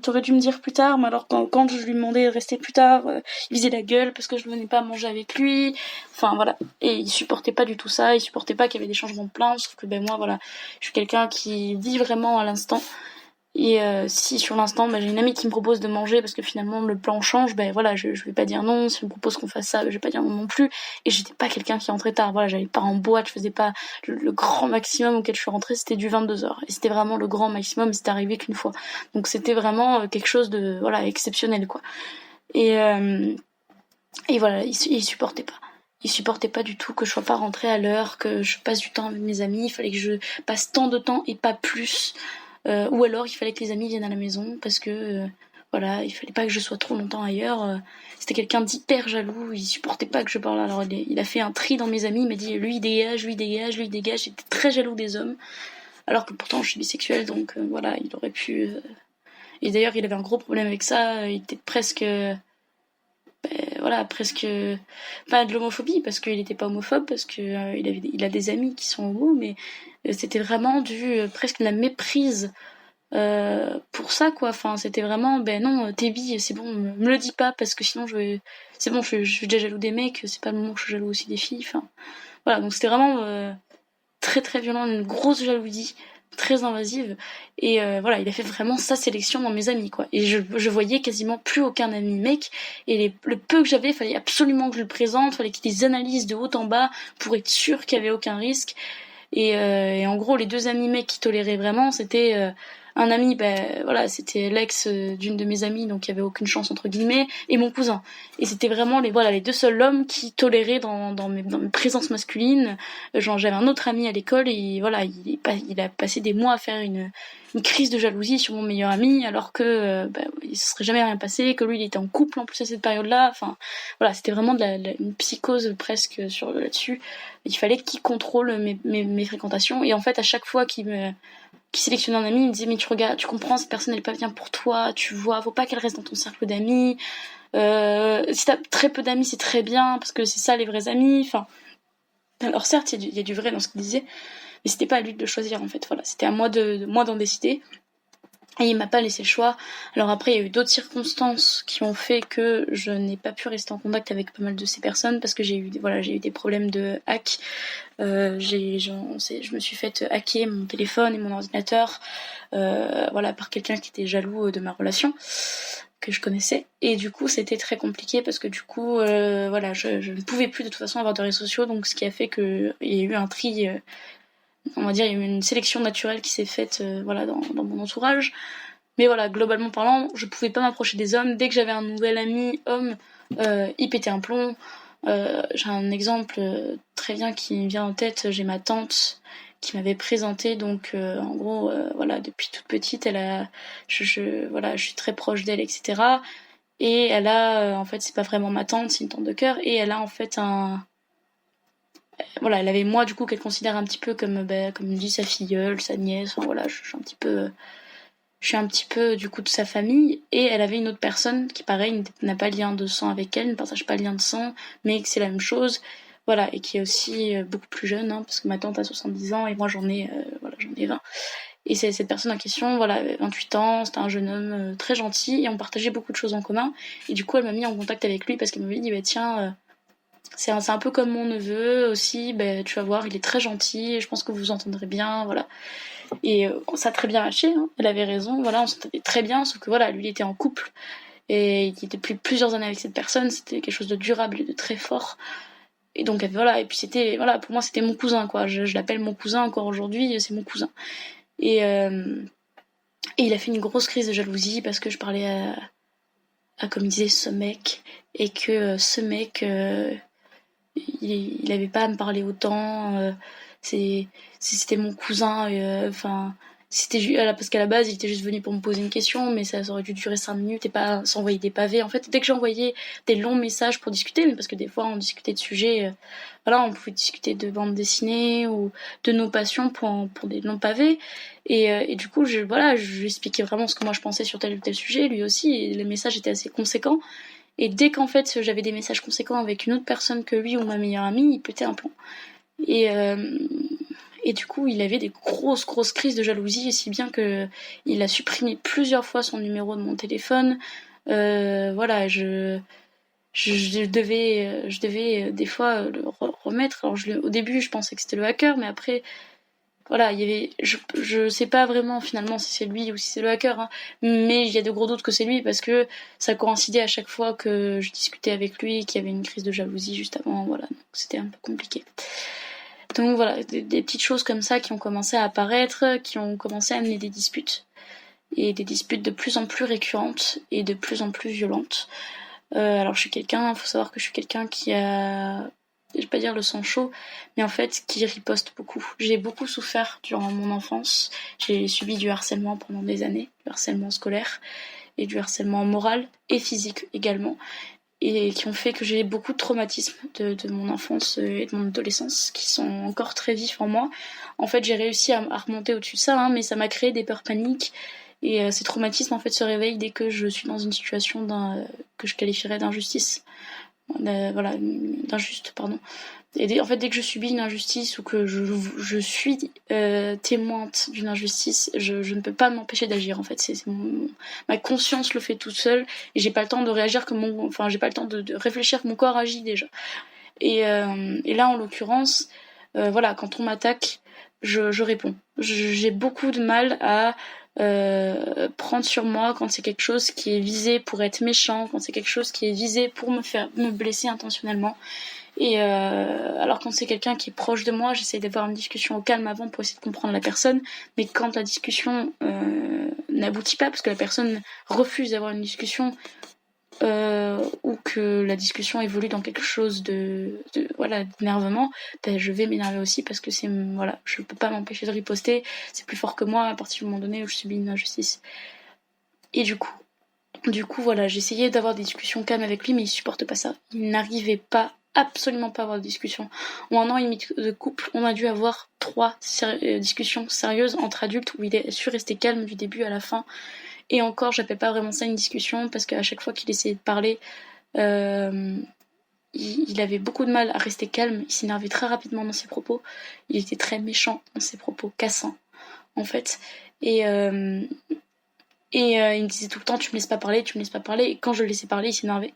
t'aurais dû me dire plus tard. Mais alors quand je lui demandais de rester plus tard, il faisait la gueule parce que je venais pas manger avec lui. Enfin voilà. Et il supportait pas du tout ça, il supportait pas qu'il y avait des changements de plans, sauf que moi voilà, je suis quelqu'un qui vit vraiment à l'instant. Et si sur l'instant j'ai une amie qui me propose de manger parce que finalement le plan change, voilà, je vais pas dire non. Si on me propose qu'on fasse ça, je vais pas dire non non plus. Et j'étais pas quelqu'un qui rentrait tard, voilà, j'allais pas en boîte, je faisais pas le grand maximum auquel je suis rentrée, c'était du 22h, et c'était vraiment le grand maximum, c'était arrivé qu'une fois, donc c'était vraiment quelque chose de voilà exceptionnel, quoi. Et voilà, il supportait pas du tout que je sois pas rentrée à l'heure, que je passe du temps avec mes amis. Il fallait que je passe tant de temps et pas plus. Ou alors il fallait que les amis viennent à la maison parce que voilà, il fallait pas que je sois trop longtemps ailleurs. C'était quelqu'un d'hyper jaloux, il supportait pas que je parle. Alors il a fait un tri dans mes amis, il m'a dit lui dégage, lui dégage, lui dégage. J'étais très jaloux des hommes, alors que pourtant je suis bisexuelle, donc voilà, il aurait pu. Et d'ailleurs il avait un gros problème avec ça, il était presque. Voilà, presque pas de l'homophobie parce qu'il était pas homophobe, parce que il a des amis qui sont homos, mais c'était vraiment presque de la méprise pour ça, quoi. Enfin, c'était vraiment, ben non, t'es bi, c'est bon, me le dis pas, parce que sinon c'est bon, je suis déjà jaloux des mecs, c'est pas le moment que je suis jaloux aussi des filles, enfin. Voilà, donc c'était vraiment très très violent, une grosse jalousie, très invasive. Et voilà, il a fait vraiment sa sélection dans mes amis, quoi. Et je voyais quasiment plus aucun ami mec. Et le peu que j'avais, fallait absolument que je le présente, fallait qu'il les analyse de haut en bas pour être sûr qu'il y avait aucun risque. Et en gros, les 2 amis mecs qui toléraient vraiment, c'était un ami, voilà, c'était l'ex d'une de mes amies, donc il y avait aucune chance entre guillemets, et mon cousin. Et c'était vraiment les 2 seuls hommes qui toléraient dans mes présences masculines. Genre j'avais un autre ami à l'école et voilà, il a passé des mois à faire une crise de jalousie sur mon meilleur ami, alors que il se serait jamais rien passé, que lui il était en couple en plus à cette période-là. Enfin voilà, c'était vraiment une psychose presque sur là-dessus. Il fallait qu'il contrôle mes fréquentations, et en fait à chaque fois qu'il sélectionnait un ami, il me disait mais tu regardes, tu comprends, cette personne elle est pas bien pour toi, tu vois, faut pas qu'elle reste dans ton cercle d'amis. Si t'as très peu d'amis, c'est très bien parce que c'est ça les vrais amis. Enfin, alors certes il y a du vrai dans ce qu'il disait, mais c'était pas à lui de le choisir en fait. Voilà, c'était à moi moi d'en décider. Et il m'a pas laissé le choix. Alors après, il y a eu d'autres circonstances qui ont fait que je n'ai pas pu rester en contact avec pas mal de ces personnes parce que j'ai eu des problèmes de hack. Je me suis fait hacker mon téléphone et mon ordinateur, par quelqu'un qui était jaloux de ma relation que je connaissais. Et du coup, c'était très compliqué parce que du coup, je ne pouvais plus de toute façon avoir de réseaux sociaux. Donc, ce qui a fait qu'il y a eu un tri. On va dire, il y a eu une sélection naturelle qui s'est faite dans mon entourage. Mais voilà, globalement parlant, je pouvais pas m'approcher des hommes. Dès que j'avais un nouvel ami homme, il pétait un plomb. J'ai un exemple très bien qui me vient en tête. J'ai ma tante qui m'avait présenté, donc en gros, depuis toute petite, je suis très proche d'elle, etc. Et elle a, en fait, c'est pas vraiment ma tante, c'est une tante de cœur, et elle a en fait elle avait moi du coup qu'elle considère un petit peu comme dit sa filleule, sa nièce. Enfin voilà, je suis un petit peu du coup de sa famille. Et elle avait une autre personne qui pareil n'a pas de lien de sang avec elle, ne partage pas de lien de sang, mais que c'est la même chose. Voilà, et qui est aussi beaucoup plus jeune, hein, parce que ma tante a 70 ans et moi j'en ai 20. Et c'est cette personne en question, voilà, 28 ans, c'était un jeune homme très gentil et on partageait beaucoup de choses en commun. Et du coup, elle m'a mis en contact avec lui parce qu'elle m'avait dit, tiens, c'est un peu comme mon neveu aussi, tu vas voir, il est très gentil, je pense que vous vous entendrez bien, voilà. Et ça a très bien matché, hein, elle avait raison, voilà, on s'entendait très bien, sauf que voilà, lui il était en couple, et il était depuis plusieurs années avec cette personne, c'était quelque chose de durable et de très fort. Et donc voilà, et puis c'était, voilà, pour moi c'était mon cousin, quoi, je l'appelle mon cousin encore aujourd'hui, c'est mon cousin. Et il a fait une grosse crise de jalousie parce que je parlais comme il disait, ce mec, et que ce mec... il avait pas à me parler autant. C'était mon cousin. Enfin, parce qu'à la base, il était juste venu pour me poser une question, mais ça aurait dû durer 5 minutes et pas s'envoyer des pavés. En fait, dès que j'envoyais des longs messages pour discuter, mais parce que des fois, on discutait de sujets, on pouvait discuter de bande dessinée ou de nos passions pour des longs pavés. Et du coup, je lui expliquais vraiment ce que moi je pensais sur tel ou tel sujet, lui aussi, et les messages étaient assez conséquents. Et dès qu'en fait j'avais des messages conséquents avec une autre personne que lui ou ma meilleure amie, il pétait un plomb. Et du coup, il avait des grosses crises de jalousie, si bien que il a supprimé plusieurs fois son numéro de mon téléphone. Je devais des fois le remettre. Alors au début, je pensais que c'était le hacker, mais après, voilà, il y avait, je sais pas vraiment finalement si c'est lui ou si c'est le hacker, hein, mais il y a de gros doutes que c'est lui parce que ça coïncidait à chaque fois que je discutais avec lui, qu'il y avait une crise de jalousie juste avant, voilà, donc c'était un peu compliqué. Donc voilà, des petites choses comme ça qui ont commencé à apparaître, qui ont commencé à amener des disputes, et des disputes de plus en plus récurrentes et de plus en plus violentes. Alors faut savoir que je suis quelqu'un qui a, je vais pas dire le sang chaud, mais en fait qui riposte beaucoup. J'ai beaucoup souffert durant mon enfance. J'ai subi du harcèlement pendant des années, du harcèlement scolaire et du harcèlement moral et physique également, et qui ont fait que j'ai beaucoup de traumatismes de mon enfance et de mon adolescence qui sont encore très vifs en moi. En fait, j'ai réussi à remonter au-dessus de ça, hein, mais ça m'a créé des peurs paniques. Et ces traumatismes en fait se réveillent dès que je suis dans une situation que je qualifierais d'injustice. voilà, d'injuste, pardon. Et en fait, dès que je subis une injustice ou que je suis témointe d'une injustice, je ne peux pas m'empêcher d'agir. En fait, ma conscience le fait toute seule et j'ai pas le temps de réagir j'ai pas le temps de réfléchir que mon corps agit déjà. Et là, en l'occurrence, voilà, quand on m'attaque, je réponds. J'ai beaucoup de mal à prendre sur moi quand c'est quelque chose qui est visé pour être méchant, quand c'est quelque chose qui est visé pour me blesser intentionnellement. Et alors quand c'est quelqu'un qui est proche de moi, j'essaie d'avoir une discussion au calme avant pour essayer de comprendre la personne. Mais quand la discussion n'aboutit pas, parce que la personne refuse d'avoir une discussion, ou que la discussion évolue dans quelque chose d'énervement, je vais m'énerver aussi parce que je peux pas m'empêcher de riposter, c'est plus fort que moi à partir du moment donné où je subis une injustice. Et du coup voilà, j'essayais d'avoir des discussions calmes avec lui, mais il supporte pas ça. Il n'arrivait absolument pas à avoir de discussion. En 1 an et demi de couple, on a dû avoir 3 discussions sérieuses entre adultes où il est su rester calme du début à la fin. Et encore, j'appelle pas vraiment ça une discussion parce qu'à chaque fois qu'il essayait de parler, il avait beaucoup de mal à rester calme. Il s'énervait très rapidement dans ses propos. Il était très méchant dans ses propos, cassants en fait. Et il me disait tout le temps, tu me laisses pas parler, tu me laisses pas parler. Et quand je le laissais parler, il s'énervait.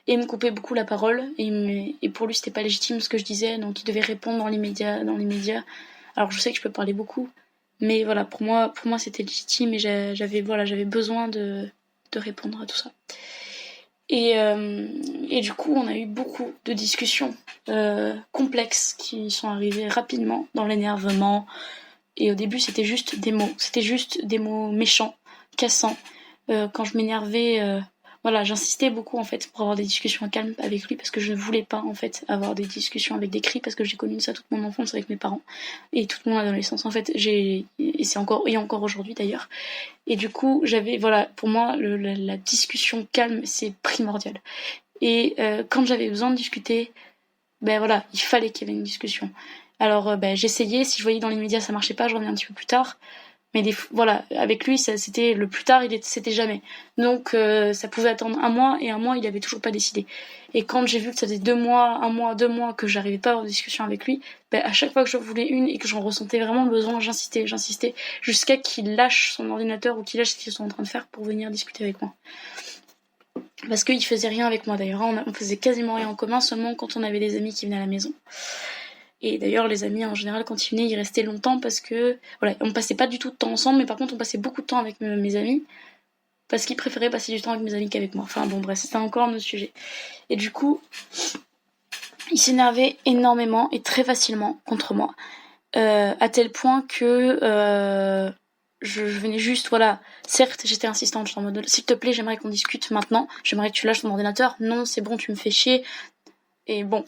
Et il me coupait beaucoup la parole. Et pour lui, c'était pas légitime ce que je disais, donc il devait répondre dans les médias. Alors je sais que je peux parler beaucoup, mais voilà, pour moi c'était légitime et j'avais besoin de répondre à tout ça. Et du coup, on a eu beaucoup de discussions complexes qui sont arrivées rapidement dans l'énervement. Et au début, c'était juste des mots méchants, cassants. Quand je m'énervais, j'insistais beaucoup en fait pour avoir des discussions calmes avec lui parce que je ne voulais pas en fait avoir des discussions avec des cris parce que j'ai connu ça toute mon enfance avec mes parents et toute mon adolescence en fait. Et c'est encore aujourd'hui d'ailleurs. Et du coup, pour moi, la discussion calme, c'est primordial. Et quand j'avais besoin de discuter, il fallait qu'il y avait une discussion. Alors, j'essayais, si je voyais dans les médias ça marchait pas, je revenais un petit peu plus tard. Mais avec lui, c'était le plus tard, c'était jamais. Donc, ça pouvait attendre 1 mois, et 1 mois, il avait toujours pas décidé. Et quand j'ai vu que ça faisait 2 mois, 1 mois, 2 mois, que j'arrivais pas à avoir de discussion avec lui, à chaque fois que je voulais une et que j'en ressentais vraiment le besoin, j'insistais, jusqu'à qu'il lâche son ordinateur ou qu'il lâche ce qu'ils sont en train de faire pour venir discuter avec moi. Parce qu'il faisait rien avec moi d'ailleurs, on faisait quasiment rien en commun, seulement quand on avait des amis qui venaient à la maison. Et d'ailleurs, les amis, en général, quand ils venaient, ils restaient longtemps parce que, on passait pas du tout de temps ensemble, mais par contre, on passait beaucoup de temps avec mes amis parce qu'ils préféraient passer du temps avec mes amis qu'avec moi. Enfin bon, bref, c'était encore un autre sujet. Et du coup, il s'énervait énormément et très facilement contre moi, à tel point que je venais juste, certes, j'étais insistante, j'étais en mode, s'il te plaît, j'aimerais qu'on discute maintenant, j'aimerais que tu lâches ton ordinateur, non, c'est bon, tu me fais chier, et bon,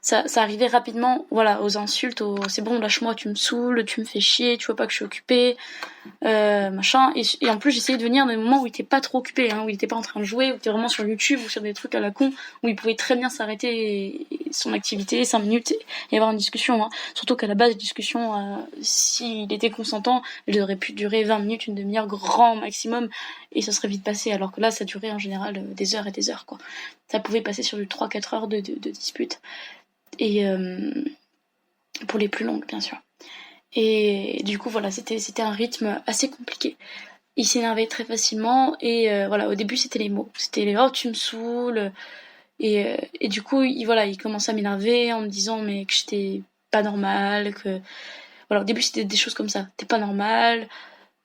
ça arrivait rapidement, aux insultes, c'est bon, lâche-moi, tu me saoules, tu me fais chier, tu vois pas que je suis occupée, machin. Et en plus, j'essayais de venir dans des moments où il était pas trop occupé, où il était pas en train de jouer, où il était vraiment sur YouTube ou sur des trucs à la con, où il pouvait très bien s'arrêter son activité 5 minutes et avoir une discussion. Surtout qu'à la base, la discussion, s'il était consentant, elle aurait pu durer 20 minutes, une demi-heure, grand maximum, et ça serait vite passé. Alors que là, ça durait en général des heures et des heures, quoi. Ça pouvait passer sur du 3-4 heures de dispute. Et pour les plus longues, bien sûr. Et du coup, c'était un rythme assez compliqué. Il s'énervait très facilement et au début c'était les mots. C'était les oh tu me saoules et du coup il commençait à m'énerver en me disant mais que j'étais pas normale, que au début c'était des choses comme ça. T'es pas normale,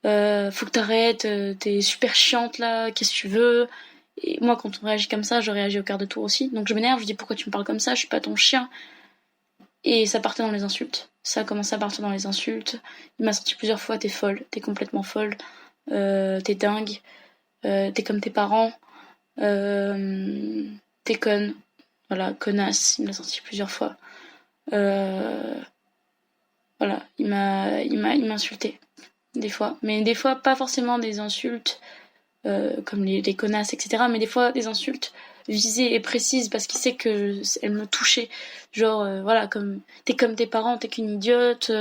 faut que t'arrêtes, t'es super chiante là, qu'est-ce que tu veux? Et moi quand on réagit comme ça, je réagis au quart de tour aussi. Donc je m'énerve, je dis pourquoi tu me parles comme ça, je suis pas ton chien. Et ça partait dans les insultes. Ça a commencé à partir dans les insultes. Il m'a sorti plusieurs fois, t'es folle, t'es complètement folle, t'es dingue, t'es comme tes parents, t'es conne. Connasse, il m'a sorti plusieurs fois. Il m'a insulté, des fois. Mais des fois, pas forcément des insultes comme les connasses, etc. Mais des fois, des insultes visée et précise parce qu'il sait que elle me touchait, genre comme t'es comme tes parents, t'es qu'une idiote,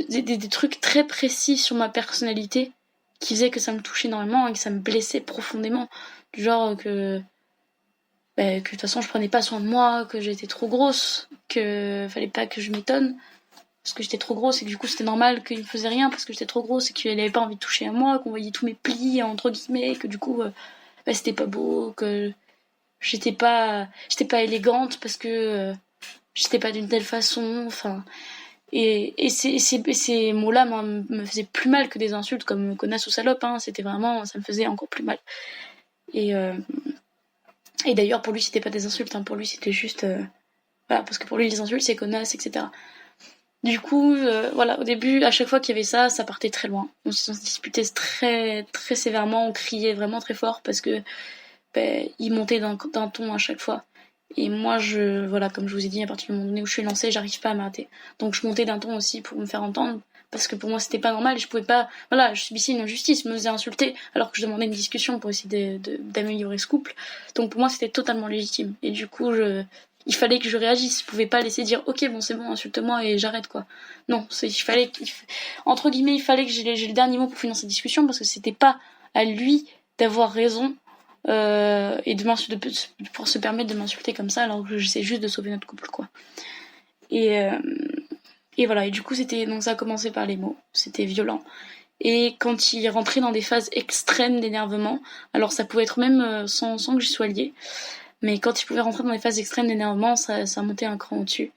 des trucs très précis sur ma personnalité qui faisaient que ça me touchait énormément et que ça me blessait profondément, du genre que que de toute façon je prenais pas soin de moi, que j'étais trop grosse, que fallait pas que je m'étonne parce que j'étais trop grosse et que du coup c'était normal qu'il me faisait rien parce que j'étais trop grosse et qu'il avait pas envie de toucher à moi, qu'on voyait tous mes plis entre guillemets, que du coup c'était pas beau, que j'étais pas élégante parce que j'étais pas d'une telle façon, enfin. Et ces mots-là me faisaient plus mal que des insultes comme connasse ou salope, hein. C'était vraiment, ça me faisait encore plus mal. Et d'ailleurs, pour lui, c'était pas des insultes, hein. Pour lui, c'était juste. Voilà, parce que pour lui, les insultes, c'est connasse, etc. Du coup, voilà, au début, à chaque fois qu'il y avait ça, ça partait très loin. On se disputait très, très sévèrement, on criait vraiment très fort parce que il montait d'un ton à chaque fois. Et moi, voilà, comme je vous ai dit, à partir du moment donné où je suis lancée, j'arrive pas à m'arrêter. Donc je montais d'un ton aussi pour me faire entendre, parce que pour moi c'était pas normal et je pouvais pas. Voilà, je subissais une injustice, je me faisais insulter alors que je demandais une discussion pour essayer d'améliorer ce couple. Donc pour moi c'était totalement légitime. Et du coup, il fallait que je réagisse. Je pouvais pas laisser dire ok, bon c'est bon, insulte-moi et j'arrête quoi. Non, entre guillemets, il fallait que j'ai le dernier mot pour finir cette discussion parce que c'était pas à lui d'avoir raison. Et de pouvoir se permettre de m'insulter comme ça alors que j'essaie juste de sauver notre couple quoi. Et voilà, et du coup donc ça a commencé par les mots, c'était violent. Et quand il rentrait dans des phases extrêmes d'énervement, alors ça pouvait être même sans que j'y sois liée, mais quand il pouvait rentrer dans des phases extrêmes d'énervement, ça montait un cran au-dessus.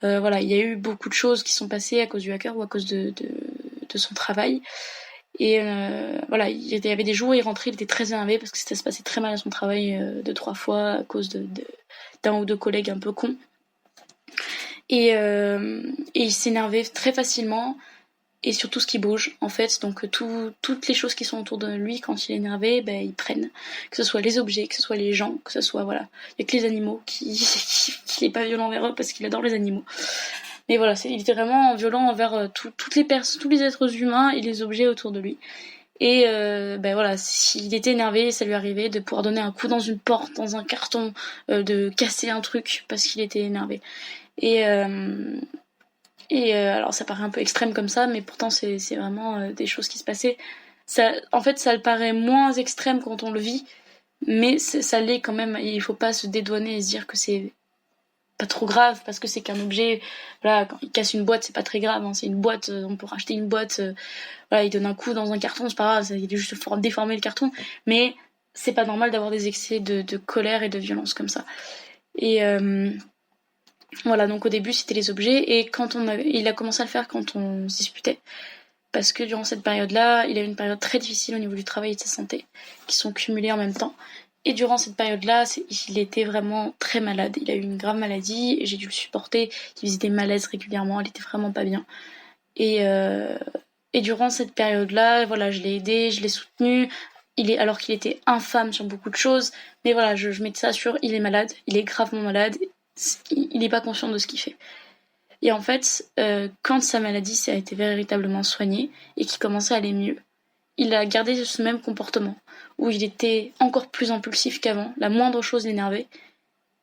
Voilà, il y a eu beaucoup de choses qui sont passées à cause du hacker ou à cause de son travail. Et voilà, il y avait des jours où il rentrait, il était très énervé parce que ça se passait très mal à son travail 2-3 fois à cause d'un ou deux collègues un peu cons. Et il s'énervait très facilement et sur tout ce qui bouge en fait. Donc toutes les choses qui sont autour de lui quand il est énervé, ils prennent. Que ce soit les objets, que ce soit les gens, que ce soit voilà. Il y a que les animaux qui est pas violent envers eux parce qu'il adore les animaux. Mais voilà, il était vraiment violent envers tous les êtres humains et les objets autour de lui. Et voilà, s'il était énervé, ça lui arrivait de pouvoir donner un coup dans une porte, dans un carton, de casser un truc parce qu'il était énervé. Et alors ça paraît un peu extrême comme ça, mais pourtant c'est vraiment des choses qui se passaient. En fait, ça le paraît moins extrême quand on le vit, mais ça l'est quand même. Il faut pas se dédouaner et se dire que c'est pas trop grave parce que c'est qu'un objet. Voilà, quand il casse une boîte, c'est pas très grave, hein, c'est une boîte, on peut racheter une boîte. Voilà, il donne un coup dans un carton, c'est pas grave, il est juste pour déformer le carton, mais c'est pas normal d'avoir des excès de colère et de violence comme ça. Et voilà, donc au début c'était les objets et il a commencé à le faire quand on se disputait. Parce que durant cette période-là, il a eu une période très difficile au niveau du travail et de sa santé, qui sont cumulées en même temps. Et durant cette période-là, il était vraiment très malade. Il a eu une grave maladie et j'ai dû le supporter. Il faisait des malaises régulièrement, il était vraiment pas bien. Et durant cette période-là, voilà, je l'ai aidé, je l'ai soutenu. Alors qu'il était infâme sur beaucoup de choses. Mais voilà, je mets ça sur, il est malade, il est gravement malade. Il n'est pas conscient de ce qu'il fait. Et en fait, quand sa maladie a été véritablement soignée et qu'il commençait à aller mieux, il a gardé ce même comportement, où il était encore plus impulsif qu'avant, la moindre chose l'énervait,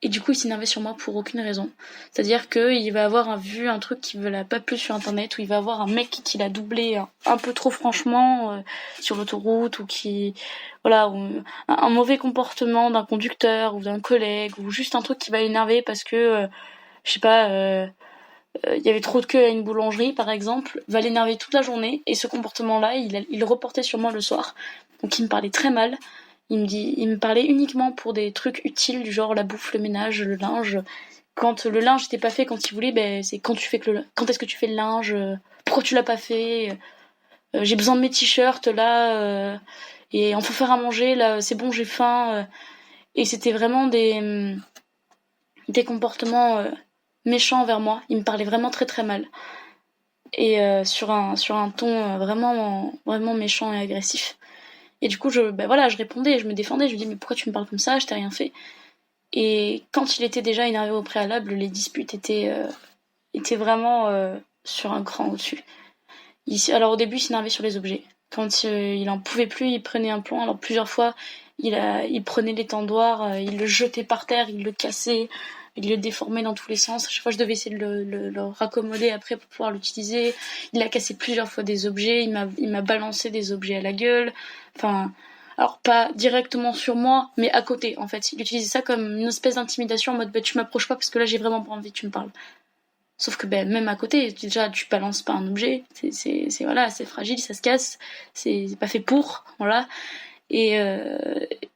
et du coup il s'énervait sur moi pour aucune raison. C'est-à-dire qu'il va avoir vu un truc qu'il ne pas plu sur internet, ou il va avoir un mec qui l'a doublé un peu trop franchement sur l'autoroute, ou ou un mauvais comportement d'un conducteur ou d'un collègue, ou juste un truc qui va l'énerver parce que, je sais pas... il y avait trop de queue à une boulangerie par exemple, va l'énerver toute la journée et ce comportement-là, il le reportait sur moi le soir. Donc il me parlait très mal. Il me parlait uniquement pour des trucs utiles du genre la bouffe, le ménage, le linge. Quand le linge n'était pas fait quand il voulait, c'est quand est-ce que tu fais le linge, pourquoi tu l'as pas fait, j'ai besoin de mes t-shirts là, et on faut faire à manger là, c'est bon j'ai faim. Et c'était vraiment des comportements méchant envers moi. Il me parlait vraiment très très mal. Et sur un ton vraiment, vraiment méchant et agressif. Et du coup, je répondais, je me défendais, je lui dis mais pourquoi tu me parles comme ça, je t'ai rien fait. Et quand il était déjà énervé au préalable, les disputes étaient vraiment sur un cran au-dessus. Alors au début, il s'énervait sur les objets. Quand il en pouvait plus, il prenait un plomb. Alors plusieurs fois, il prenait l'étendoir, il le jetait par terre, il le cassait, il le déformait dans tous les sens. À chaque fois, je devais essayer de le raccommoder après pour pouvoir l'utiliser. Il a cassé plusieurs fois des objets, il m'a balancé des objets à la gueule. Enfin, Alors pas directement sur moi, mais à côté en fait. Il utilisait ça comme une espèce d'intimidation en mode tu m'approches pas parce que là j'ai vraiment pas envie que tu me parles. Sauf que même à côté, déjà tu balances pas un objet, c'est voilà, c'est fragile, ça se casse, c'est pas fait pour, voilà. Et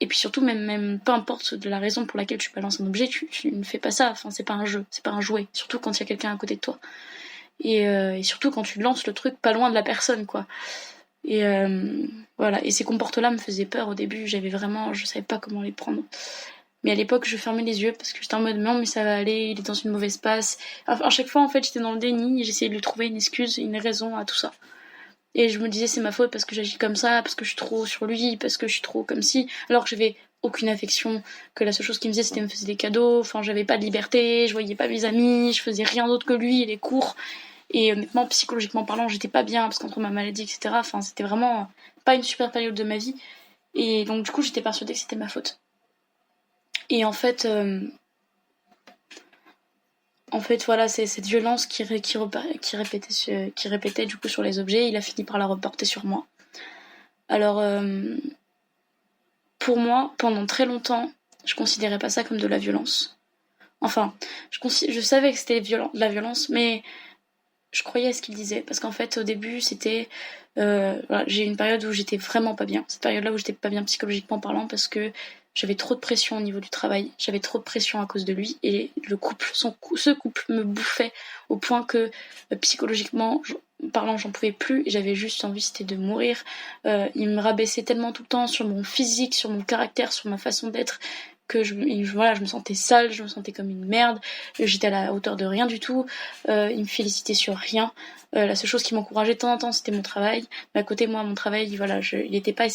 puis surtout, même peu importe de la raison pour laquelle tu balances un objet, tu ne fais pas ça. Enfin, c'est pas un jeu, c'est pas un jouet. Surtout quand il y a quelqu'un à côté de toi. Et surtout quand tu lances le truc pas loin de la personne, quoi. Voilà. Et ces comportements-là me faisaient peur au début. Je savais pas comment les prendre. Mais à l'époque, je fermais les yeux parce que j'étais en mode non, mais ça va aller, il est dans une mauvaise passe. Enfin, à chaque fois, en fait, j'étais dans le déni et j'essayais de lui trouver une excuse, une raison à tout ça. Et je me disais c'est ma faute parce que j'agis comme ça, parce que je suis trop sur lui, parce que je suis trop comme si, alors que j'avais aucune affection, que la seule chose qu'il me faisait c'était me faire des cadeaux, enfin j'avais pas de liberté, je voyais pas mes amis, je faisais rien d'autre que lui et les cours. Et honnêtement, psychologiquement parlant, j'étais pas bien parce qu'entre ma maladie, etc., enfin c'était vraiment pas une super période de ma vie. Et donc du coup j'étais persuadée que c'était ma faute. Et en fait, voilà, c'est cette violence qui répétait du coup sur les objets. Il a fini par la reporter sur moi. Alors, pour moi, pendant très longtemps, je considérais pas ça comme de la violence. Enfin, je savais que c'était de la violence, mais je croyais à ce qu'il disait. Parce qu'en fait, au début, c'était... voilà, j'ai eu une période où j'étais vraiment pas bien. Cette période-là où j'étais pas bien psychologiquement parlant parce que j'avais trop de pression au niveau du travail. J'avais trop de pression à cause de lui. Et ce couple me bouffait au point que psychologiquement parlant, j'en pouvais plus. Et j'avais juste envie, c'était de mourir. Il me rabaissait tellement tout le temps sur mon physique, sur mon caractère, sur ma façon d'être que je me sentais sale, je me sentais comme une merde, j'étais à la hauteur de rien du tout, il me félicitait sur rien, la seule chose qui m'encourageait de temps en temps c'était mon travail, mais à côté moi mon travail voilà, il n'était pas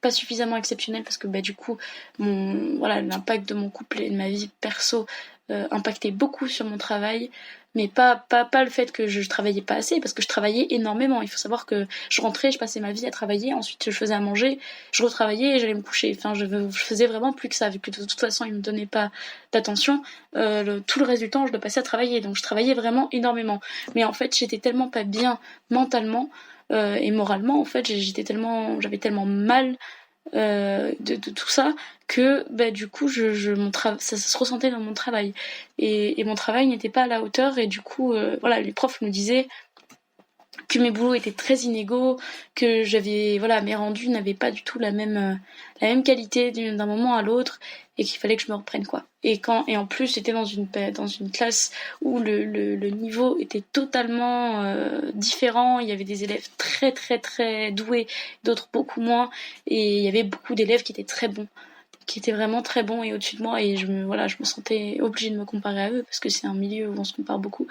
suffisamment exceptionnel parce que du coup l'impact de mon couple et de ma vie perso impactait beaucoup sur mon travail, mais pas le fait que je travaillais pas assez, parce que je travaillais énormément. Il faut savoir que je rentrais, je passais ma vie à travailler, ensuite je faisais à manger, je retravaillais et j'allais me coucher. Enfin, je faisais vraiment plus que ça, vu que de toute façon il me donnait pas d'attention. Tout le reste du temps je le passais à travailler, donc je travaillais vraiment énormément. Mais en fait j'étais tellement pas bien mentalement et moralement, en fait j'avais tellement mal de tout ça que du coup ça se ressentait dans mon travail et mon travail n'était pas à la hauteur et du coup voilà, les profs me disaient que mes boulots étaient très inégaux, que mes rendus n'avaient pas du tout la même qualité d'un moment à l'autre et qu'il fallait que je me reprenne quoi. Et en plus j'étais dans une classe où le niveau était totalement différent, il y avait des élèves très très très doués, d'autres beaucoup moins, et il y avait beaucoup d'élèves qui étaient très bons, qui étaient vraiment très bons et au-dessus de moi, et je me sentais obligée de me comparer à eux parce que c'est un milieu où on se compare beaucoup.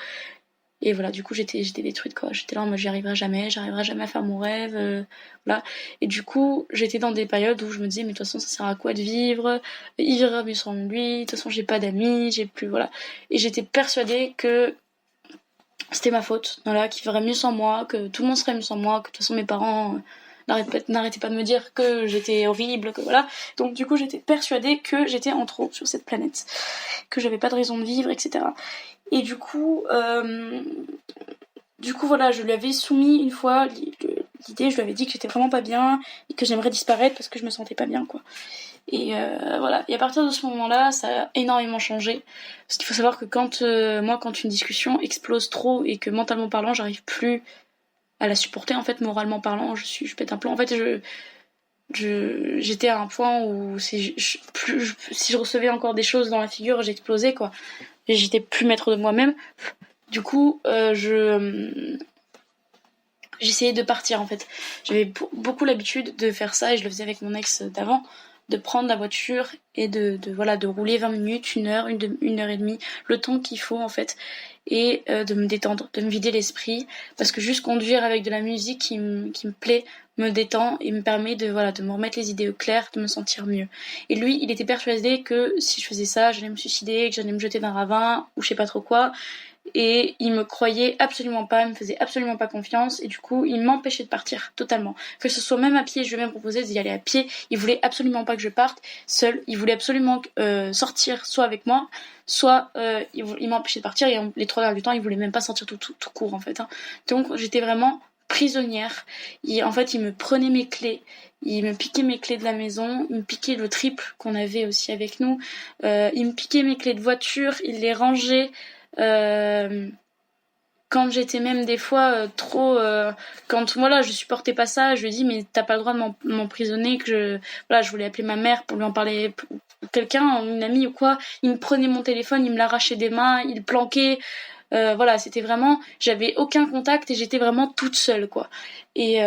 Et voilà, du coup, j'étais détruite, quoi. J'étais là en mode, j'arriverai jamais à faire mon rêve, voilà. Et du coup, j'étais dans des périodes où je me disais, mais de toute façon, ça sert à quoi de vivre? Il verra mieux sans lui, de toute façon, j'ai pas d'amis, j'ai plus, voilà. Et j'étais persuadée que c'était ma faute, voilà, qu'il ferait mieux sans moi, que tout le monde serait mieux sans moi, que de toute façon, mes parents n'arrêtaient pas de me dire que j'étais horrible, que voilà. Donc, du coup, j'étais persuadée que j'étais en trop sur cette planète, que j'avais pas de raison de vivre, etc. Et du coup, voilà, je lui avais soumis une fois l'idée, je lui avais dit que j'étais vraiment pas bien et que j'aimerais disparaître parce que je me sentais pas bien, quoi. Et voilà. Et à partir de ce moment-là, ça a énormément changé. Parce qu'il faut savoir que quand une discussion explose trop et que mentalement parlant, j'arrive plus à la supporter, en fait, moralement parlant, je pète un plomb. En fait, j'étais à un point où si je recevais encore des choses dans la figure, j'explosais, quoi. Et j'étais plus maître de moi-même. Du coup, j'essayais de partir, en fait. J'avais beaucoup l'habitude de faire ça, et je le faisais avec mon ex d'avant, de prendre la voiture et de rouler 20 minutes, 1 heure, 1 heure et demie, le temps qu'il faut, en fait, et de me détendre, de me vider l'esprit, parce que juste conduire avec de la musique qui me plaît, me détend et me permet de me remettre les idées au clair, de me sentir mieux. Et lui, il était persuadé que si je faisais ça, j'allais me suicider, que j'allais me jeter d'un ravin, ou je sais pas trop quoi. Et il me croyait absolument pas, il me faisait absolument pas confiance, et du coup, il m'empêchait de partir totalement. Que ce soit même à pied, je lui ai même proposé d'y aller à pied, il voulait absolument pas que je parte seule, il voulait absolument sortir soit avec moi, soit il m'empêchait de partir, et les 3 quarts du temps, il voulait même pas sortir tout court, en fait. Hein. Donc, j'étais vraiment prisonnière. En fait, il me prenait mes clés. Il me piquait mes clés de la maison, il me piquait le triple qu'on avait aussi avec nous, il me piquait mes clés de voiture, il les rangeait, quand j'étais même des fois trop... quand voilà, je supportais pas ça, je lui dis mais t'as pas le droit de m'emprisonner, voilà, je voulais appeler ma mère pour lui en parler, quelqu'un, une amie ou quoi, il me prenait mon téléphone, il me l'arrachait des mains, il le planquait, voilà, c'était vraiment... J'avais aucun contact et j'étais vraiment toute seule, quoi. Et...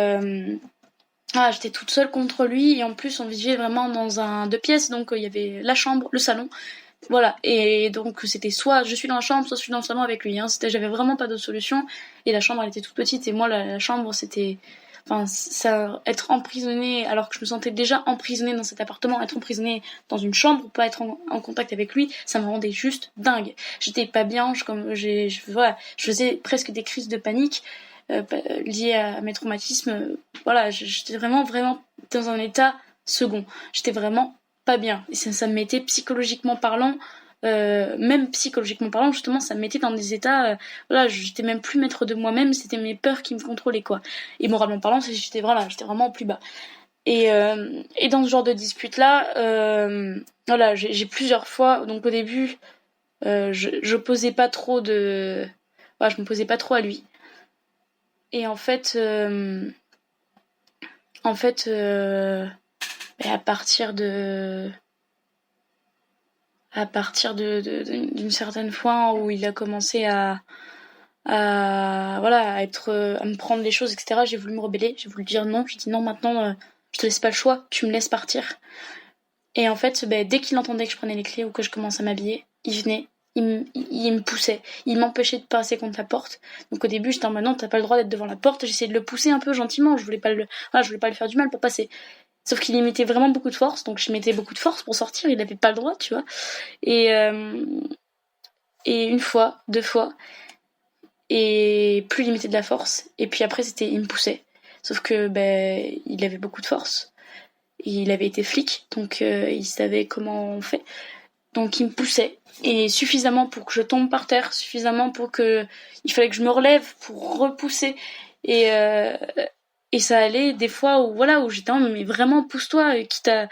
j'étais toute seule contre lui et en plus on vivait vraiment dans un 2 pièces, donc il y avait la chambre, le salon, voilà. Et donc c'était soit je suis dans la chambre, soit je suis dans le salon avec lui. J'avais vraiment pas d'autre solution. Et la chambre elle était toute petite et moi la chambre c'était, ça, être emprisonnée alors que je me sentais déjà emprisonnée dans cet appartement, être emprisonnée dans une chambre, pas être en contact avec lui, ça me rendait juste dingue. J'étais pas bien, voilà, je faisais presque des crises de panique. Liées à mes traumatismes, voilà, j'étais vraiment dans un état second. J'étais vraiment pas bien. Et ça me mettait psychologiquement parlant, même psychologiquement parlant, justement, ça me mettait dans des états, voilà, j'étais même plus maître de moi-même, c'était mes peurs qui me contrôlaient, quoi. Et moralement parlant, j'étais vraiment au plus bas. Et dans ce genre de dispute-là, voilà, j'ai plusieurs fois, donc au début, je posais pas trop voilà, je me posais pas trop à lui. Et en fait, à partir d'une certaine fois où il a commencé à me prendre les choses, etc., j'ai voulu me rebeller, j'ai voulu dire non, j'ai dit non, maintenant, je te laisse pas le choix, tu me laisses partir. Et en fait, dès qu'il entendait que je prenais les clés ou que je commençais à m'habiller, il venait, il me poussait, il m'empêchait de passer contre la porte. Donc au début, j'étais en mode non, t'as pas le droit d'être devant la porte, j'essayais de le pousser un peu gentiment, je voulais pas lui faire du mal pour passer. Sauf qu'il y mettait vraiment beaucoup de force, donc je mettais beaucoup de force pour sortir, il avait pas le droit, tu vois. Et une fois, 2 fois, et plus il mettait de la force, et puis après il me poussait. Sauf que il avait beaucoup de force. Il avait été flic, donc il savait comment on fait. Donc il me poussait, et suffisamment pour que je tombe par terre, suffisamment pour que... Il fallait que je me relève pour repousser. Et ça allait des fois où j'étais mais vraiment pousse-toi, quitte à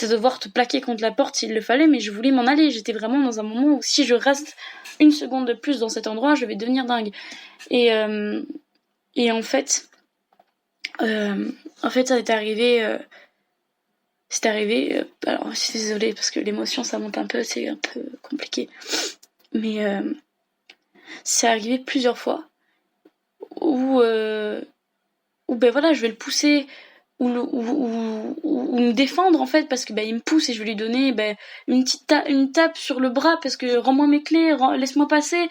devoir te plaquer contre la porte s'il le fallait, mais je voulais m'en aller. J'étais vraiment dans un moment où si je reste une seconde de plus dans cet endroit, je vais devenir dingue. Et en fait, ça est arrivé... C'est arrivé, alors je suis désolée parce que l'émotion ça monte un peu, c'est un peu compliqué. Mais c'est arrivé plusieurs fois où voilà, je vais le pousser ou me défendre en fait parce que il me pousse et je vais lui donner une tape sur le bras parce que rends-moi mes clés, laisse-moi passer.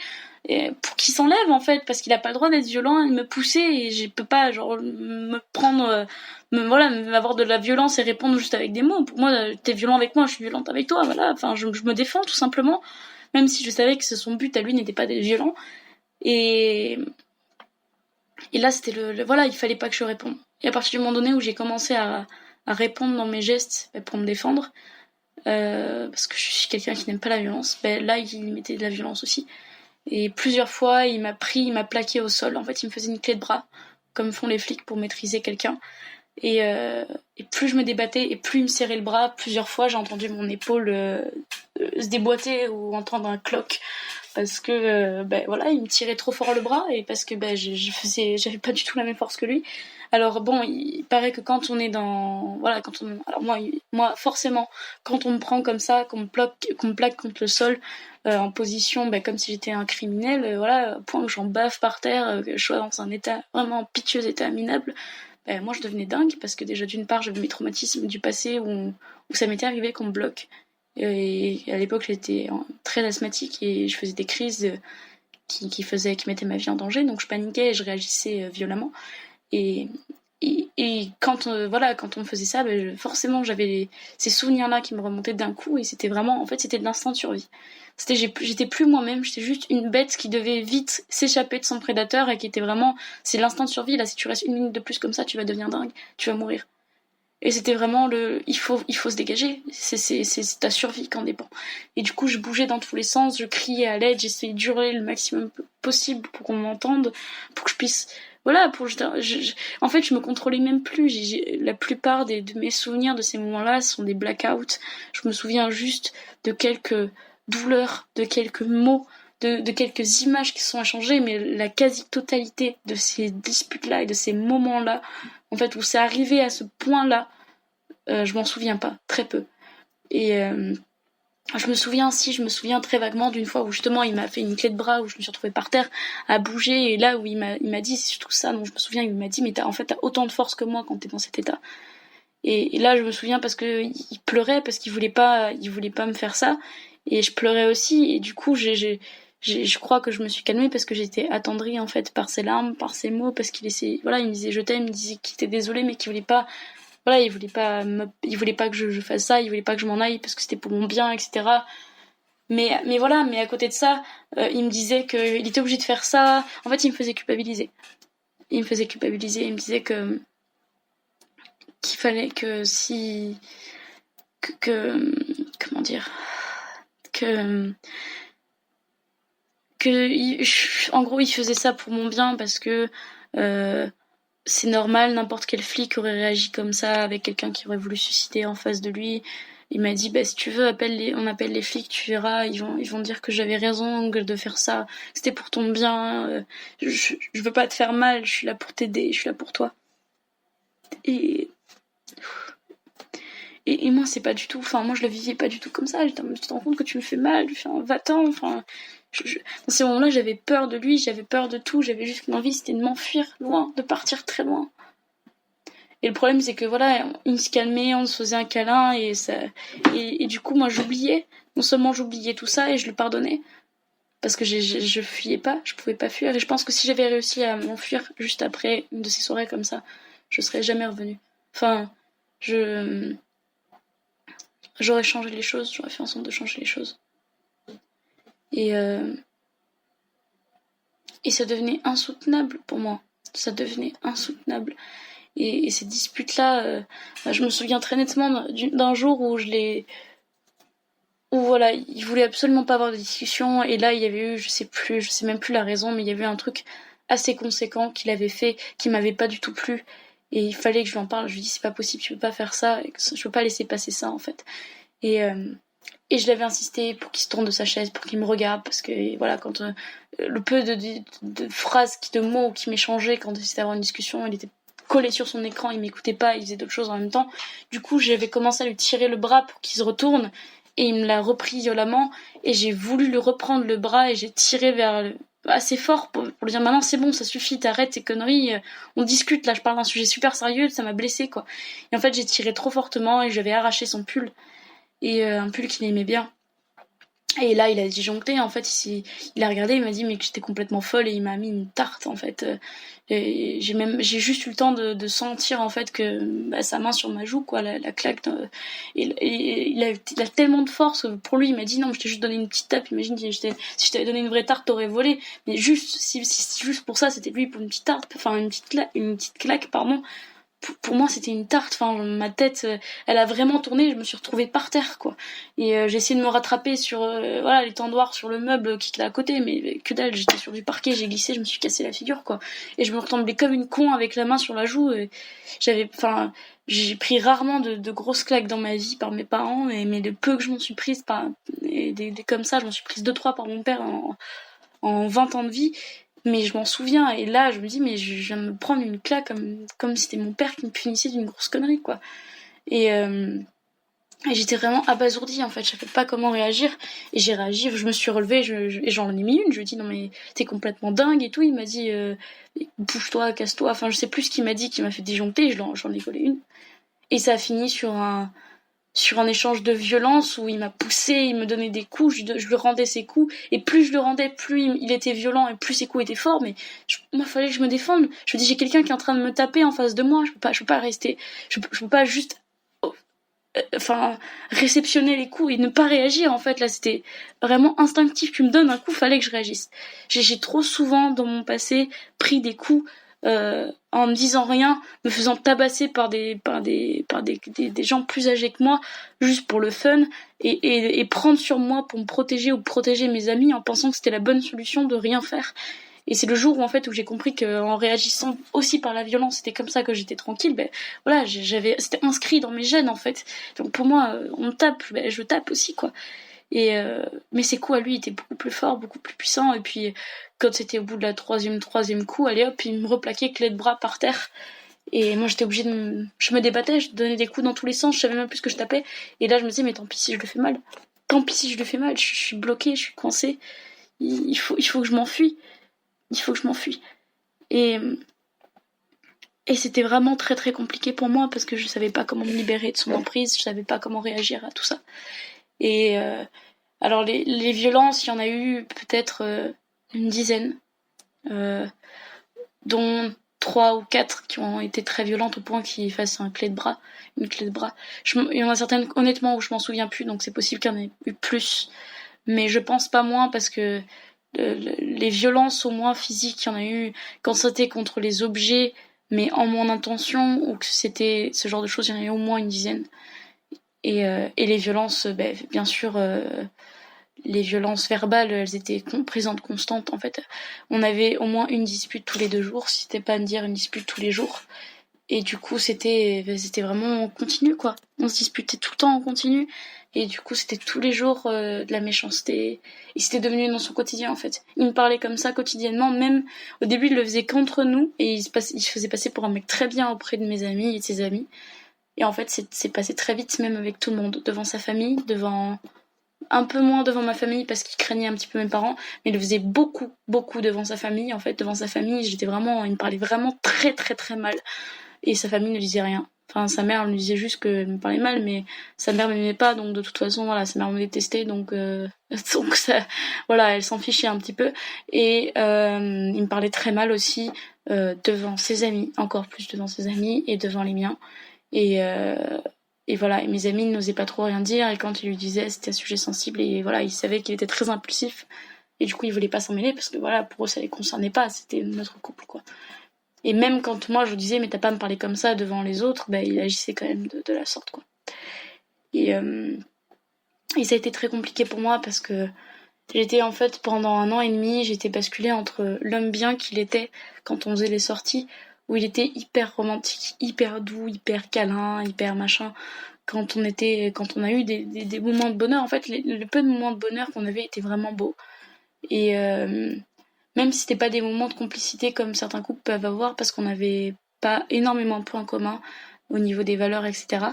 Et pour qu'il s'enlève en fait parce qu'il a pas le droit d'être violent, il me pousser et je peux pas me prendre m'avoir de la violence et répondre juste avec des mots. Pour moi, t'es violent avec moi, je suis violente avec toi, voilà. Enfin, je me défends tout simplement, même si je savais que son but à lui n'était pas d'être violent. Et là, c'était voilà, il fallait pas que je réponde. Et à partir du moment donné où j'ai commencé à répondre dans mes gestes pour me défendre, parce que je suis quelqu'un qui n'aime pas la violence, là, il mettait de la violence aussi. Et plusieurs fois, il m'a plaqué au sol. En fait, il me faisait une clé de bras, comme font les flics pour maîtriser quelqu'un. Et plus je me débattais et plus il me serrait le bras. Plusieurs fois, j'ai entendu mon épaule se déboîter ou entendre un cloc parce que voilà, il me tirait trop fort le bras et parce que j'avais pas du tout la même force que lui. Alors bon, il paraît que quand on est dans alors moi forcément quand on me prend comme ça, qu'on me plaque contre le sol en position comme si j'étais un criminel, voilà, au point où j'en bave par terre, que je sois dans un état vraiment piteux, état minable. Moi je devenais dingue parce que déjà d'une part j'avais mes traumatismes du passé où ça m'était arrivé qu'on me bloque et à l'époque j'étais très asthmatique et je faisais des crises qui mettaient ma vie en danger, donc je paniquais et je réagissais violemment et quand on me faisait ça, forcément j'avais ces souvenirs là qui me remontaient d'un coup et c'était vraiment, en fait c'était de l'instinct de survie. J'étais plus moi-même, j'étais juste une bête qui devait vite s'échapper de son prédateur et qui était vraiment, c'est l'instinct de survie. Là, si tu restes une minute de plus comme ça, tu vas devenir dingue, tu vas mourir. Et c'était vraiment il faut se dégager, c'est ta survie qui en dépend. Et du coup, je bougeais dans tous les sens, je criais à l'aide, j'essayais d'hurler le maximum possible pour qu'on m'entende, pour que je puisse voilà, en fait, je me contrôlais même plus. La plupart de mes souvenirs de ces moments-là sont des blackouts. Je me souviens juste de quelques douleurs, de quelques mots, de quelques images qui sont échangées, mais la quasi-totalité de ces disputes-là et de ces moments-là, en fait, où c'est arrivé à ce point-là, je m'en souviens pas, très peu. Et je me souviens très vaguement d'une fois où justement il m'a fait une clé de bras, où je me suis retrouvée par terre à bouger, et là où il m'a dit, c'est surtout ça dont je me souviens, il m'a dit mais t'as autant de force que moi quand t'es dans cet état. Et là je me souviens parce que il pleurait, parce qu'il voulait pas me faire ça, et je pleurais aussi, et du coup je crois que je me suis calmée parce que j'étais attendrie en fait par ses larmes, par ses mots, parce qu'il essayait, voilà, il me disait je t'aime, il me disait qu'il était désolé mais qu'il voulait pas, voilà, il voulait pas que je fasse ça, il voulait pas que je m'en aille parce que c'était pour mon bien, etc. Mais voilà, mais à côté de ça, il me disait qu'il était obligé de faire ça. En fait, il me faisait culpabiliser. Il me disait qu'il fallait que si comment dire, que en gros, il faisait ça pour mon bien parce que c'est normal, n'importe quel flic aurait réagi comme ça avec quelqu'un qui aurait voulu suicider en face de lui. Il m'a dit, bah, si tu veux, on appelle les flics, tu verras, ils vont dire que j'avais raison de faire ça, c'était pour ton bien, je veux pas te faire mal, je suis là pour t'aider, je suis là pour toi. Et moi, c'est pas du tout, enfin, moi, je le vivais pas du tout comme ça, j'étais en mode, tu te rends compte que tu me fais mal, enfin, va-t'en, enfin, dans ces moments-là, j'avais peur de lui, j'avais peur de tout, j'avais juste une envie, c'était de m'enfuir loin, de partir très loin. Et le problème, c'est que voilà, il se calmait, on se faisait un câlin, et du coup, moi, j'oubliais. Non seulement j'oubliais tout ça, et je le pardonnais. Parce que je fuyais pas, je pouvais pas fuir. Et je pense que si j'avais réussi à m'enfuir juste après une de ces soirées comme ça, je serais jamais revenue. Enfin, j'aurais changé les choses, j'aurais fait en sorte de changer les choses. Et ça devenait insoutenable pour moi. Ça devenait insoutenable. Et ces disputes-là, je me souviens très nettement d'un jour où où voilà, il voulait absolument pas avoir de discussion, et là il y avait eu, je sais même plus la raison, mais il y avait eu un truc assez conséquent qu'il avait fait, qui m'avait pas du tout plu, et il fallait que je lui en parle. Je lui dis c'est pas possible, tu peux pas faire ça, je peux pas laisser passer ça en fait. Et je l'avais insisté pour qu'il se tourne de sa chaise, pour qu'il me regarde, parce que voilà, quand le peu de phrases, de mots qui m'échangeaient quand c'était d'avoir une discussion, il était collé sur son écran, il m'écoutait pas, il faisait d'autres choses en même temps. Du coup, j'avais commencé à lui tirer le bras pour qu'il se retourne, et il me l'a repris violemment, et j'ai voulu lui reprendre le bras, et j'ai tiré assez fort pour lui dire maintenant c'est bon, ça suffit, t'arrêtes tes conneries, on discute là, je parle d'un sujet super sérieux, ça m'a blessé quoi. Et en fait, j'ai tiré trop fortement, et j'avais arraché son pull, et un pull qu'il aimait bien. Et là, il a disjoncté, en fait, il a regardé, il m'a dit mais que j'étais complètement folle, et il m'a mis une tarte, en fait. Et j'ai juste eu le temps de sentir, en fait, que sa main sur ma joue, quoi, la claque. Et il a tellement de force, pour lui, il m'a dit non, je t'ai juste donné une petite tape, imagine si je t'avais donné une vraie tarte, t'aurais volé. Mais juste, si juste pour ça, c'était lui pour une petite tarte, enfin une petite claque, pardon. Pour moi c'était une tarte, enfin ma tête elle a vraiment tourné, je me suis retrouvée par terre quoi, et j'ai essayé de me rattraper sur voilà l'étendoir sur le meuble qui était à côté, mais que dalle, j'étais sur du parquet, j'ai glissé, je me suis cassé la figure quoi, et je me ressemblais comme une con avec la main sur la joue, et j'ai pris rarement de grosses claques dans ma vie par mes parents, mais de peu que je m'en suis prise par, et des comme ça je m'en suis prise 2-3 par mon père en 20 ans de vie. Mais je m'en souviens, et là je me dis mais je viens de me prendre une claque comme si c'était mon père qui me punissait d'une grosse connerie quoi. Et j'étais vraiment abasourdie en fait, je savais pas comment réagir, et j'ai réagi, je me suis relevée, et j'en ai mis une, je lui ai dit non mais t'es complètement dingue et tout, il m'a dit bouge-toi, casse-toi, enfin je sais plus ce qu'il m'a dit qui m'a fait disjoncter, j'en ai collé une. Et ça a fini sur un échange de violence où il m'a poussé, il me donnait des coups, je lui rendais ses coups, et plus je le rendais, plus il était violent, et plus ses coups étaient forts, mais moi, fallait que je me défende. Je me dis, j'ai quelqu'un qui est en train de me taper en face de moi, je peux pas rester, je peux pas juste, réceptionner les coups et ne pas réagir, en fait, là, c'était vraiment instinctif, tu me donnes un coup, fallait que je réagisse. J'ai trop souvent, dans mon passé, pris des coups, en me disant rien, me faisant tabasser par des gens plus âgés que moi, juste pour le fun, et prendre sur moi pour me protéger ou protéger mes amis en pensant que c'était la bonne solution de rien faire. Et c'est le jour où en fait où j'ai compris qu'en réagissant aussi par la violence, c'était comme ça que j'étais tranquille. Voilà, c'était inscrit dans mes gènes en fait. Donc pour moi, on me tape, je tape aussi quoi. Mais ses coups à lui étaient beaucoup plus forts, beaucoup plus puissants. Et puis quand c'était au bout de la troisième coup, allez hop, il me replaquait clé de bras par terre. Et moi j'étais obligée je me débattais, je donnais des coups dans tous les sens, je savais même plus ce que je tapais. Et là je me disais mais tant pis si je le fais mal. Tant pis si je le fais mal, je suis bloquée, je suis coincée. Il faut que je m'enfuis. Il faut que je m'enfuis. Et c'était vraiment très très compliqué pour moi parce que je savais pas comment me libérer de son emprise, je savais pas comment réagir à tout ça. Et alors les violences, il y en a eu peut-être une dizaine, dont 3 ou 4 qui ont été très violentes au point qu'il fasse une clé de bras. Il y en a certaines honnêtement où je m'en souviens plus, donc c'est possible qu'il y en ait eu plus. Mais je pense pas moins parce que les violences au moins physiques, il y en a eu quand c'était contre les objets, mais en mon intention, ou que c'était ce genre de choses, il y en a eu au moins une dizaine. Et les violences, bien sûr, les violences verbales, elles étaient présentes, constantes. En fait, on avait au moins une dispute tous les 2 jours, si c'était pas dire une dispute tous les jours. Et du coup, c'était vraiment en continu, quoi. On se disputait tout le temps en continu. Et du coup, c'était tous les jours de la méchanceté. Et c'était devenu dans son quotidien, en fait. Il me parlait comme ça quotidiennement. Même au début, il le faisait qu'entre nous. Et il se faisait passer pour un mec très bien auprès de mes amis et de ses amis. Et en fait, c'est passé très vite, même avec tout le monde. Devant sa famille, un peu moins devant ma famille parce qu'il craignait un petit peu mes parents, mais il le faisait beaucoup, beaucoup devant sa famille. En fait, devant sa famille, il me parlait vraiment très, très, très mal. Et sa famille ne disait rien. Enfin, sa mère lui disait juste qu'elle me parlait mal, mais sa mère m'aimait pas, donc de toute façon, voilà, sa mère me détestait, donc ça, voilà, elle s'en fichait un petit peu. Et il me parlait très mal aussi devant ses amis, encore plus devant ses amis et devant les miens. Et voilà, et mes amis n'osaient pas trop rien dire, et quand il lui disait, c'était un sujet sensible, et voilà, il savait qu'il était très impulsif, et du coup, il voulait pas s'en mêler, parce que voilà, pour eux, ça les concernait pas, c'était notre couple, quoi. Et même quand moi, je lui disais, mais t'as pas à me parler comme ça devant les autres, il agissait quand même de la sorte, quoi. Et ça a été très compliqué pour moi, parce que j'étais, en fait, pendant 1 an et demi, j'étais basculée entre l'homme bien qu'il était, quand on faisait les sorties, où il était hyper romantique, hyper doux, hyper câlin, hyper machin. Quand on a eu des moments de bonheur, en fait, le peu de moments de bonheur qu'on avait étaient vraiment beaux. Et même si c'était pas des moments de complicité comme certains couples peuvent avoir, parce qu'on n'avait pas énormément de points communs au niveau des valeurs, etc.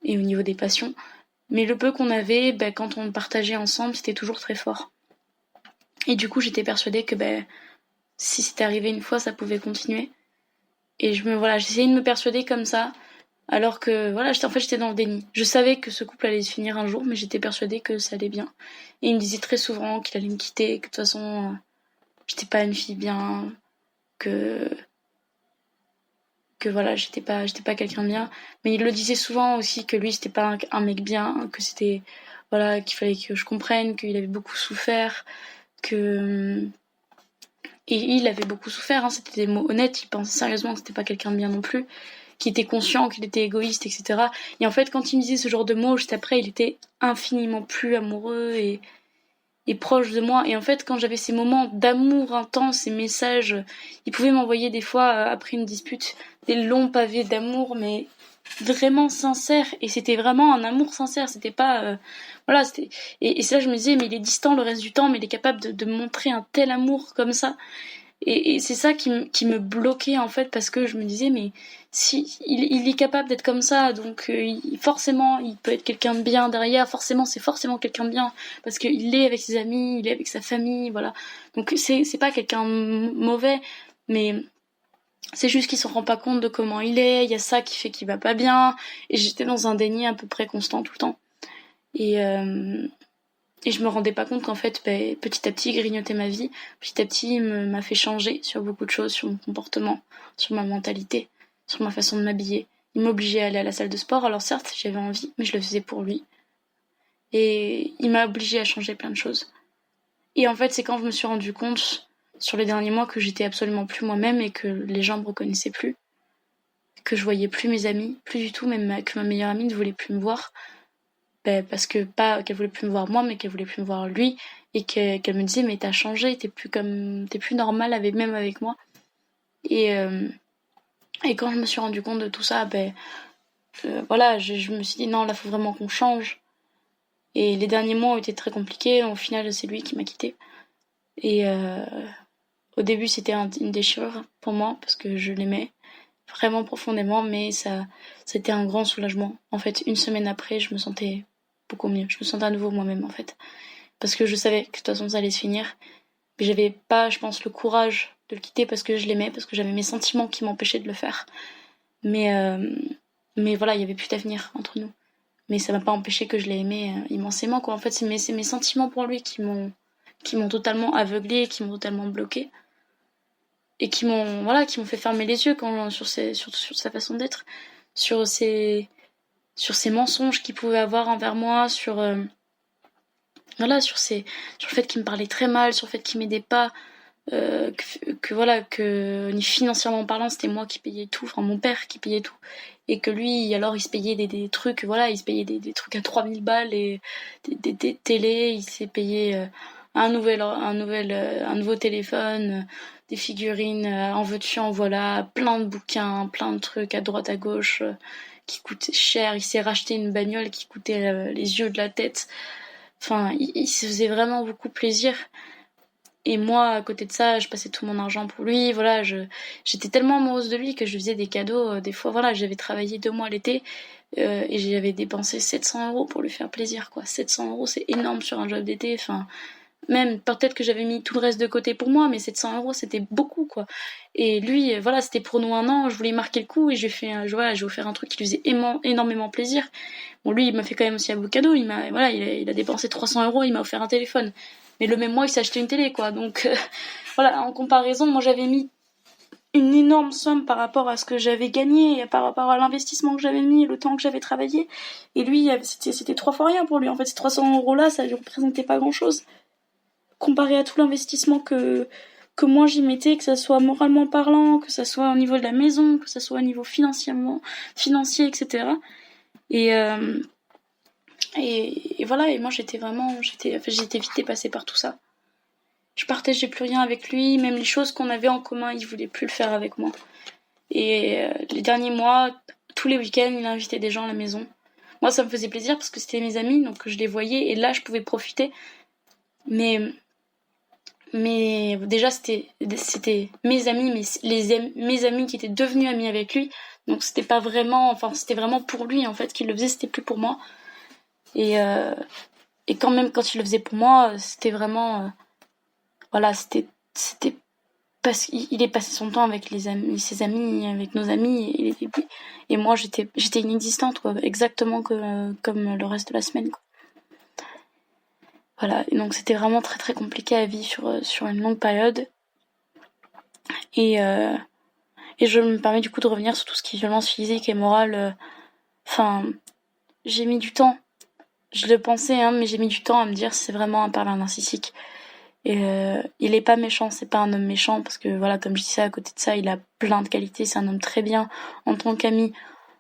et au niveau des passions. Mais le peu qu'on avait, quand on partageait ensemble, c'était toujours très fort. Et du coup, j'étais persuadée que si c'était arrivé une fois, ça pouvait continuer. Et j'essayais de me persuader comme ça, alors que j'étais dans le déni. Je savais que ce couple allait se finir un jour, mais j'étais persuadée que ça allait bien. Et il me disait très souvent qu'il allait me quitter, que de toute façon, j'étais pas une fille bien, que voilà, j'étais pas quelqu'un de bien. Mais il le disait souvent aussi que lui, c'était pas un mec bien, que c'était, voilà, qu'il fallait que je comprenne, qu'il avait beaucoup souffert, et il avait beaucoup souffert, hein, c'était des mots honnêtes, il pensait sérieusement que c'était pas quelqu'un de bien non plus, qu'il était conscient qu'il était égoïste, etc. Et en fait, quand il me disait ce genre de mots, juste après, il était infiniment plus amoureux et proche de moi. Et en fait, quand j'avais ces moments d'amour intense, ces messages, il pouvait m'envoyer des fois, après une dispute, des longs pavés d'amour, mais vraiment sincères. Et c'était vraiment un amour sincère, c'était pas... voilà, c'était... Et c'est là je me disais, mais il est distant le reste du temps, mais il est capable de montrer un tel amour comme ça. Et c'est ça qui me bloquait en fait, parce que je me disais, mais si il est capable d'être comme ça, donc forcément il peut être quelqu'un de bien derrière, forcément c'est forcément quelqu'un de bien, parce qu'il est avec ses amis, il est avec sa famille, voilà. Donc c'est pas quelqu'un de mauvais, mais c'est juste qu'il s'en rend pas compte de comment il est, il y a ça qui fait qu'il va pas bien, et j'étais dans un déni à peu près constant tout le temps. Et je me rendais pas compte qu'en fait, petit à petit, il grignotait ma vie. Petit à petit, il m'a fait changer sur beaucoup de choses, sur mon comportement, sur ma mentalité, sur ma façon de m'habiller. Il m'obligeait à aller à la salle de sport, alors certes, j'avais envie, mais je le faisais pour lui. Et il m'a obligée à changer plein de choses. Et en fait, c'est quand je me suis rendu compte, sur les derniers mois, que j'étais absolument plus moi-même et que les gens me reconnaissaient plus. Que je voyais plus mes amis, plus du tout, même que ma meilleure amie ne voulait plus me voir. parce que pas qu'elle voulait plus me voir moi, mais qu'elle voulait plus me voir lui, et qu'elle me disait mais t'as changé, t'es plus normale même avec moi. Et quand je me suis rendu compte de tout ça, voilà, je me suis dit non, là faut vraiment qu'on change. Et les derniers mois ont été très compliqués. Au final, c'est lui qui m'a quittée. Et au début, c'était une déchirure pour moi parce que je l'aimais vraiment profondément, mais c'était un grand soulagement. En fait, une semaine après, je me sentais beaucoup mieux. Je me sentais à nouveau moi-même, en fait, parce que je savais que de toute façon, ça allait se finir. Mais j'avais pas, je pense, le courage de le quitter parce que je l'aimais, parce que j'avais mes sentiments qui m'empêchaient de le faire. Mais voilà, il y avait plus d'avenir entre nous. Mais ça m'a pas empêché que je l'ai aimé immensément, quoi. En fait, c'est mes sentiments pour lui qui m'ont totalement aveuglée, qui m'ont totalement bloquée. Et qui m'ont fait fermer les yeux sur sa façon d'être, sur ses mensonges qu'il pouvait avoir envers moi, sur le fait qu'il me parlait très mal, sur le fait qu'il m'aidait pas, que ni financièrement parlant, c'était moi qui payais tout, enfin mon père qui payait tout, et que lui, alors il se payait des trucs, voilà, il se payait des trucs à 3000 balles, et des télés, il s'est payé un nouveau téléphone, des figurines, en veux-tu, en voilà, plein de bouquins, plein de trucs à droite à gauche, qui coûtaient cher. Il s'est racheté une bagnole qui coûtait les yeux de la tête. Enfin, il se faisait vraiment beaucoup plaisir. Et moi, à côté de ça, je passais tout mon argent pour lui. Voilà, j'étais tellement amoureuse de lui que je faisais des cadeaux. Des fois, voilà, j'avais travaillé 2 mois l'été et j'avais dépensé 700 € pour lui faire plaisir, quoi. 700 €, c'est énorme sur un job d'été. Enfin, même peut-être que j'avais mis tout le reste de côté pour moi, mais 700 €, c'était beaucoup, quoi. Et lui, voilà, c'était pour nous un an. Je voulais marquer le coup et j'ai offert un truc qui lui faisait énormément plaisir. Bon, lui, il m'a fait quand même aussi un beau cadeau. Il a dépensé 300 €. Il m'a offert un téléphone. Mais le même mois, il s'est acheté une télé, quoi. Donc, voilà, en comparaison, moi, j'avais mis une énorme somme par rapport à ce que j'avais gagné, par rapport à l'investissement que j'avais mis, le temps que j'avais travaillé. Et lui, c'était 3 fois rien pour lui. En fait, ces 300 € là, ça lui représentait pas grand chose. Comparé à tout l'investissement que moi j'y mettais, que ça soit moralement parlant, que ça soit au niveau de la maison, que ça soit au niveau financier, etc. Et voilà, et moi j'étais vite dépassée par tout ça. Je partageais plus rien avec lui, même les choses qu'on avait en commun, il voulait plus le faire avec moi. Et les derniers mois, tous les week-ends, il invitait des gens à la maison. Moi, ça me faisait plaisir parce que c'était mes amis, donc je les voyais, et là, je pouvais profiter. Mais déjà, c'était mes amis, mes amis qui étaient devenus amis avec lui. Donc c'était pas vraiment, enfin, c'était vraiment pour lui, en fait, qu'il le faisait, c'était plus pour moi. Et quand même, quand il le faisait pour moi, c'était vraiment, voilà, c'était parce qu'il est passé son temps avec ses amis, avec nos amis, et moi j'étais inexistante, quoi, exactement comme le reste de la semaine, quoi. Voilà, et donc c'était vraiment très très compliqué à vivre sur une longue période. Et je me permets du coup de revenir sur tout ce qui est violence physique et morale. Enfin, j'ai mis du temps. Je le pensais, hein, mais j'ai mis du temps à me dire c'est vraiment un pervers narcissique. Et il est pas méchant, c'est pas un homme méchant, parce que voilà, comme je disais, à côté de ça, il a plein de qualités, c'est un homme très bien en tant qu'ami,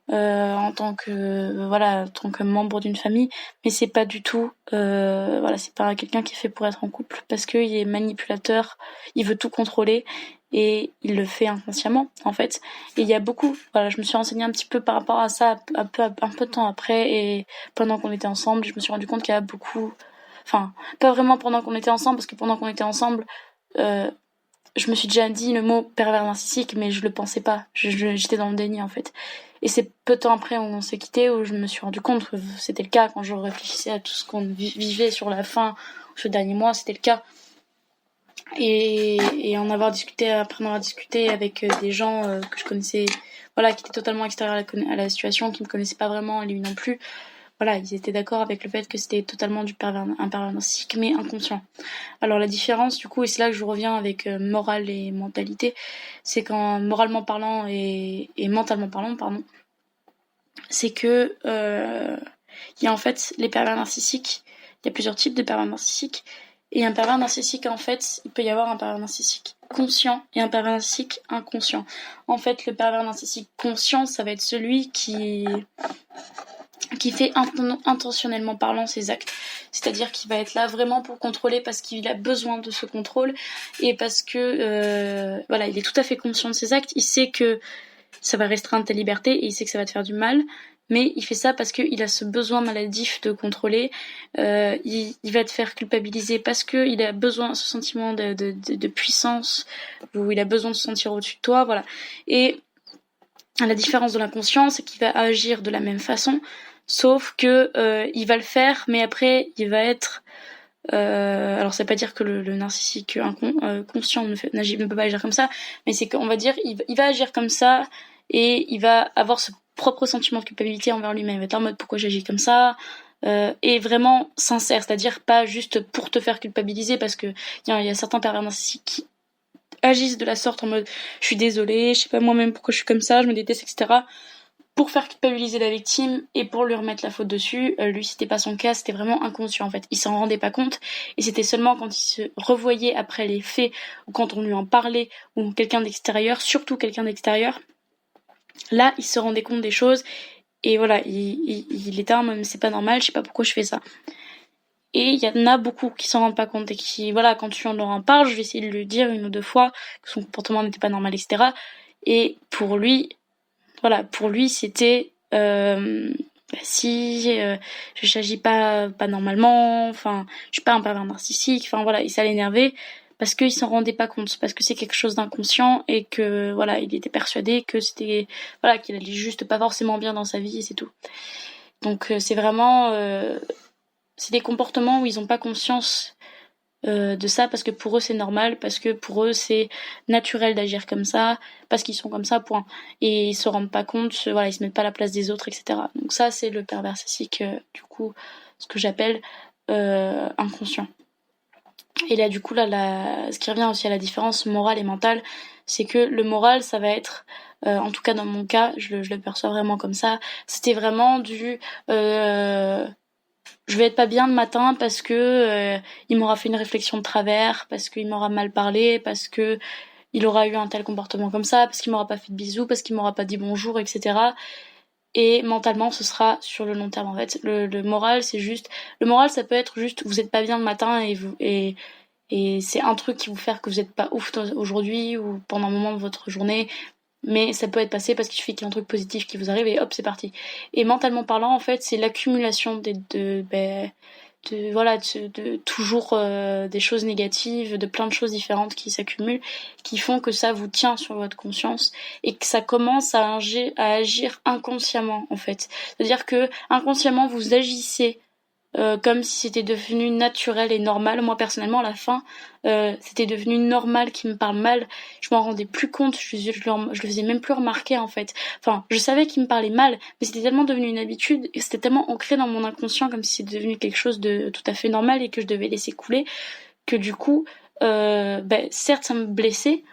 en tant que membre d'une famille, mais c'est pas du tout, voilà, c'est pas quelqu'un qui est fait pour être en couple, parce qu'il est manipulateur, il veut tout contrôler, et il le fait inconsciemment, en fait. Et il y a beaucoup, voilà, je me suis renseignée un petit peu par rapport à ça un peu de temps après, et pendant qu'on était ensemble, je me suis rendu compte qu'il y a beaucoup, enfin, pas vraiment pendant qu'on était ensemble, parce que pendant qu'on était ensemble, je me suis déjà dit le mot pervers narcissique, mais je le pensais pas. J'étais dans le déni, en fait. Et c'est peu de temps après où on s'est quitté, où je me suis rendu compte que c'était le cas. Quand je réfléchissais à tout ce qu'on vivait sur la fin, ce dernier mois, c'était le cas. Et après en avoir discuté avec des gens que je connaissais, voilà, qui étaient totalement extérieurs à la situation, qui me connaissaient pas vraiment, et lui non plus. Voilà, ils étaient d'accord avec le fait que c'était totalement un pervers narcissique, mais inconscient. Alors la différence, du coup, et c'est là que je reviens avec morale et mentalité, c'est qu'en moralement parlant et mentalement parlant, pardon, c'est que il y a en fait les pervers narcissiques, il y a plusieurs types de pervers narcissiques, et un pervers narcissique, en fait, il peut y avoir un pervers narcissique conscient et un pervers narcissique inconscient. En fait, le pervers narcissique conscient, ça va être celui qui qui fait intentionnellement parlant ses actes. C'est-à-dire qu'il va être là vraiment pour contrôler parce qu'il a besoin de ce contrôle et parce que voilà, il est tout à fait conscient de ses actes, il sait que ça va restreindre ta liberté et il sait que ça va te faire du mal, mais il fait ça parce qu'il a ce besoin maladif de contrôler, il va te faire culpabiliser parce qu'il a besoin, ce sentiment de puissance, où il a besoin de se sentir au-dessus de toi, voilà. Et la différence de l'inconscient, c'est qu'il va agir de la même façon, sauf que il va le faire, mais après il va être alors ça veut pas dire que le narcissique conscient ne peut pas agir comme ça, mais c'est qu'on va dire il va agir comme ça et il va avoir ce propre sentiment de culpabilité envers lui-même. Il va être en mode pourquoi j'agis comme ça, et vraiment sincère, c'est-à-dire pas juste pour te faire culpabiliser, parce que il y a certains pervers narcissiques qui agissent de la sorte en mode je suis désolée, je sais pas moi-même pourquoi je suis comme ça, je me déteste, etc., pour faire culpabiliser la victime et pour lui remettre la faute dessus. Lui, c'était pas son cas, c'était vraiment inconscient en fait. Il s'en rendait pas compte et c'était seulement quand il se revoyait après les faits ou quand on lui en parlait ou quelqu'un d'extérieur, surtout quelqu'un d'extérieur, là il se rendait compte des choses et voilà, il était mais c'est pas normal, je sais pas pourquoi je fais ça. Et il y en a beaucoup qui s'en rendent pas compte et qui, voilà, quand tu leur en parles, je vais essayer de lui dire une ou deux fois que son comportement n'était pas normal, etc. Et pour lui, voilà, pour lui, c'était si je n'agis pas normalement, enfin, je suis pas un pervers narcissique, enfin voilà, et ça l'énervait parce qu'il s'en rendait pas compte, parce que c'est quelque chose d'inconscient et que voilà, il était persuadé que c'était voilà, qu'il allait juste pas forcément bien dans sa vie et c'est tout. Donc c'est vraiment c'est des comportements où ils ont pas conscience de ça parce que pour eux c'est normal, parce que pour eux c'est naturel d'agir comme ça, parce qu'ils sont comme ça, point. Et ils se rendent pas compte, voilà, ils se mettent pas à la place des autres, etc. Donc ça c'est le pervers narcissique, du coup, ce que j'appelle inconscient. Et là du coup ce qui revient aussi à la différence morale et mentale, c'est que le moral ça va être en tout cas dans mon cas, je le perçois vraiment comme ça, c'était vraiment du je vais être pas bien le matin parce que il m'aura fait une réflexion de travers, parce qu'il m'aura mal parlé, parce que il aura eu un tel comportement comme ça, parce qu'il m'aura pas fait de bisous, parce qu'il m'aura pas dit bonjour, etc. Et mentalement, ce sera sur le long terme en fait. Le moral, c'est juste, le moral, ça peut être juste, vous êtes pas bien le matin et c'est un truc qui vous fait que vous êtes pas ouf aujourd'hui ou pendant un moment de votre journée, mais ça peut être passé parce qu'il suffit qu'il y ait un truc positif qui vous arrive et hop, c'est parti. Et mentalement parlant, en fait, c'est l'accumulation de toujours des choses négatives, de plein de choses différentes qui s'accumulent, qui font que ça vous tient sur votre conscience et que ça commence à agir inconsciemment, en fait. C'est-à-dire que inconsciemment, vous agissez comme si c'était devenu naturel et normal. Moi personnellement à la fin c'était devenu normal qu'il me parle mal, je m'en rendais plus compte, je le faisais même plus remarquer en fait. Enfin, je savais qu'il me parlait mal, mais c'était tellement devenu une habitude et c'était tellement ancré dans mon inconscient comme si c'était devenu quelque chose de tout à fait normal et que je devais laisser couler, que du coup certes ça me blessait,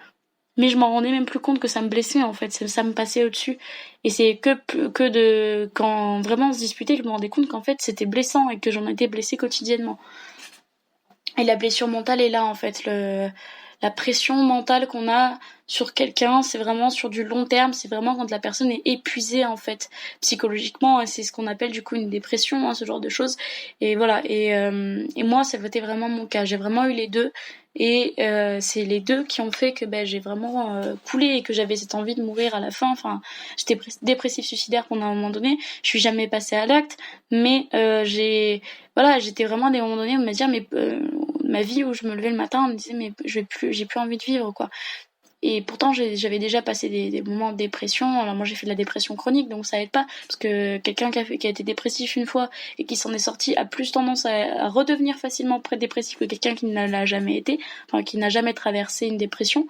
mais je m'en rendais même plus compte que ça me blessait en fait, ça me passait au-dessus. Et c'est que de quand vraiment on se disputait que je me rendais compte qu'en fait c'était blessant et que j'en étais blessée quotidiennement. Et la blessure mentale est là en fait, la pression mentale qu'on a sur quelqu'un, c'est vraiment sur du long terme, c'est vraiment quand la personne est épuisée en fait psychologiquement, et c'est ce qu'on appelle du coup une dépression, hein, ce genre de choses. Et voilà, et moi ça a été vraiment mon cas, j'ai vraiment eu les deux. Et c'est les deux qui ont fait que j'ai vraiment coulé et que j'avais cette envie de mourir à la fin. Enfin, j'étais dépressive suicidaire pendant un moment donné. Je suis jamais passée à l'acte, mais j'étais vraiment à des moments donnés où me dire mais ma vie où je me levais le matin, on me disait mais j'ai plus envie de vivre quoi. Et pourtant j'avais déjà passé des moments de dépression. Alors moi j'ai fait de la dépression chronique, donc ça aide pas parce que quelqu'un qui a été dépressif une fois et qui s'en est sorti a plus tendance à redevenir facilement dépressif que quelqu'un qui ne l'a jamais été, enfin qui n'a jamais traversé une dépression.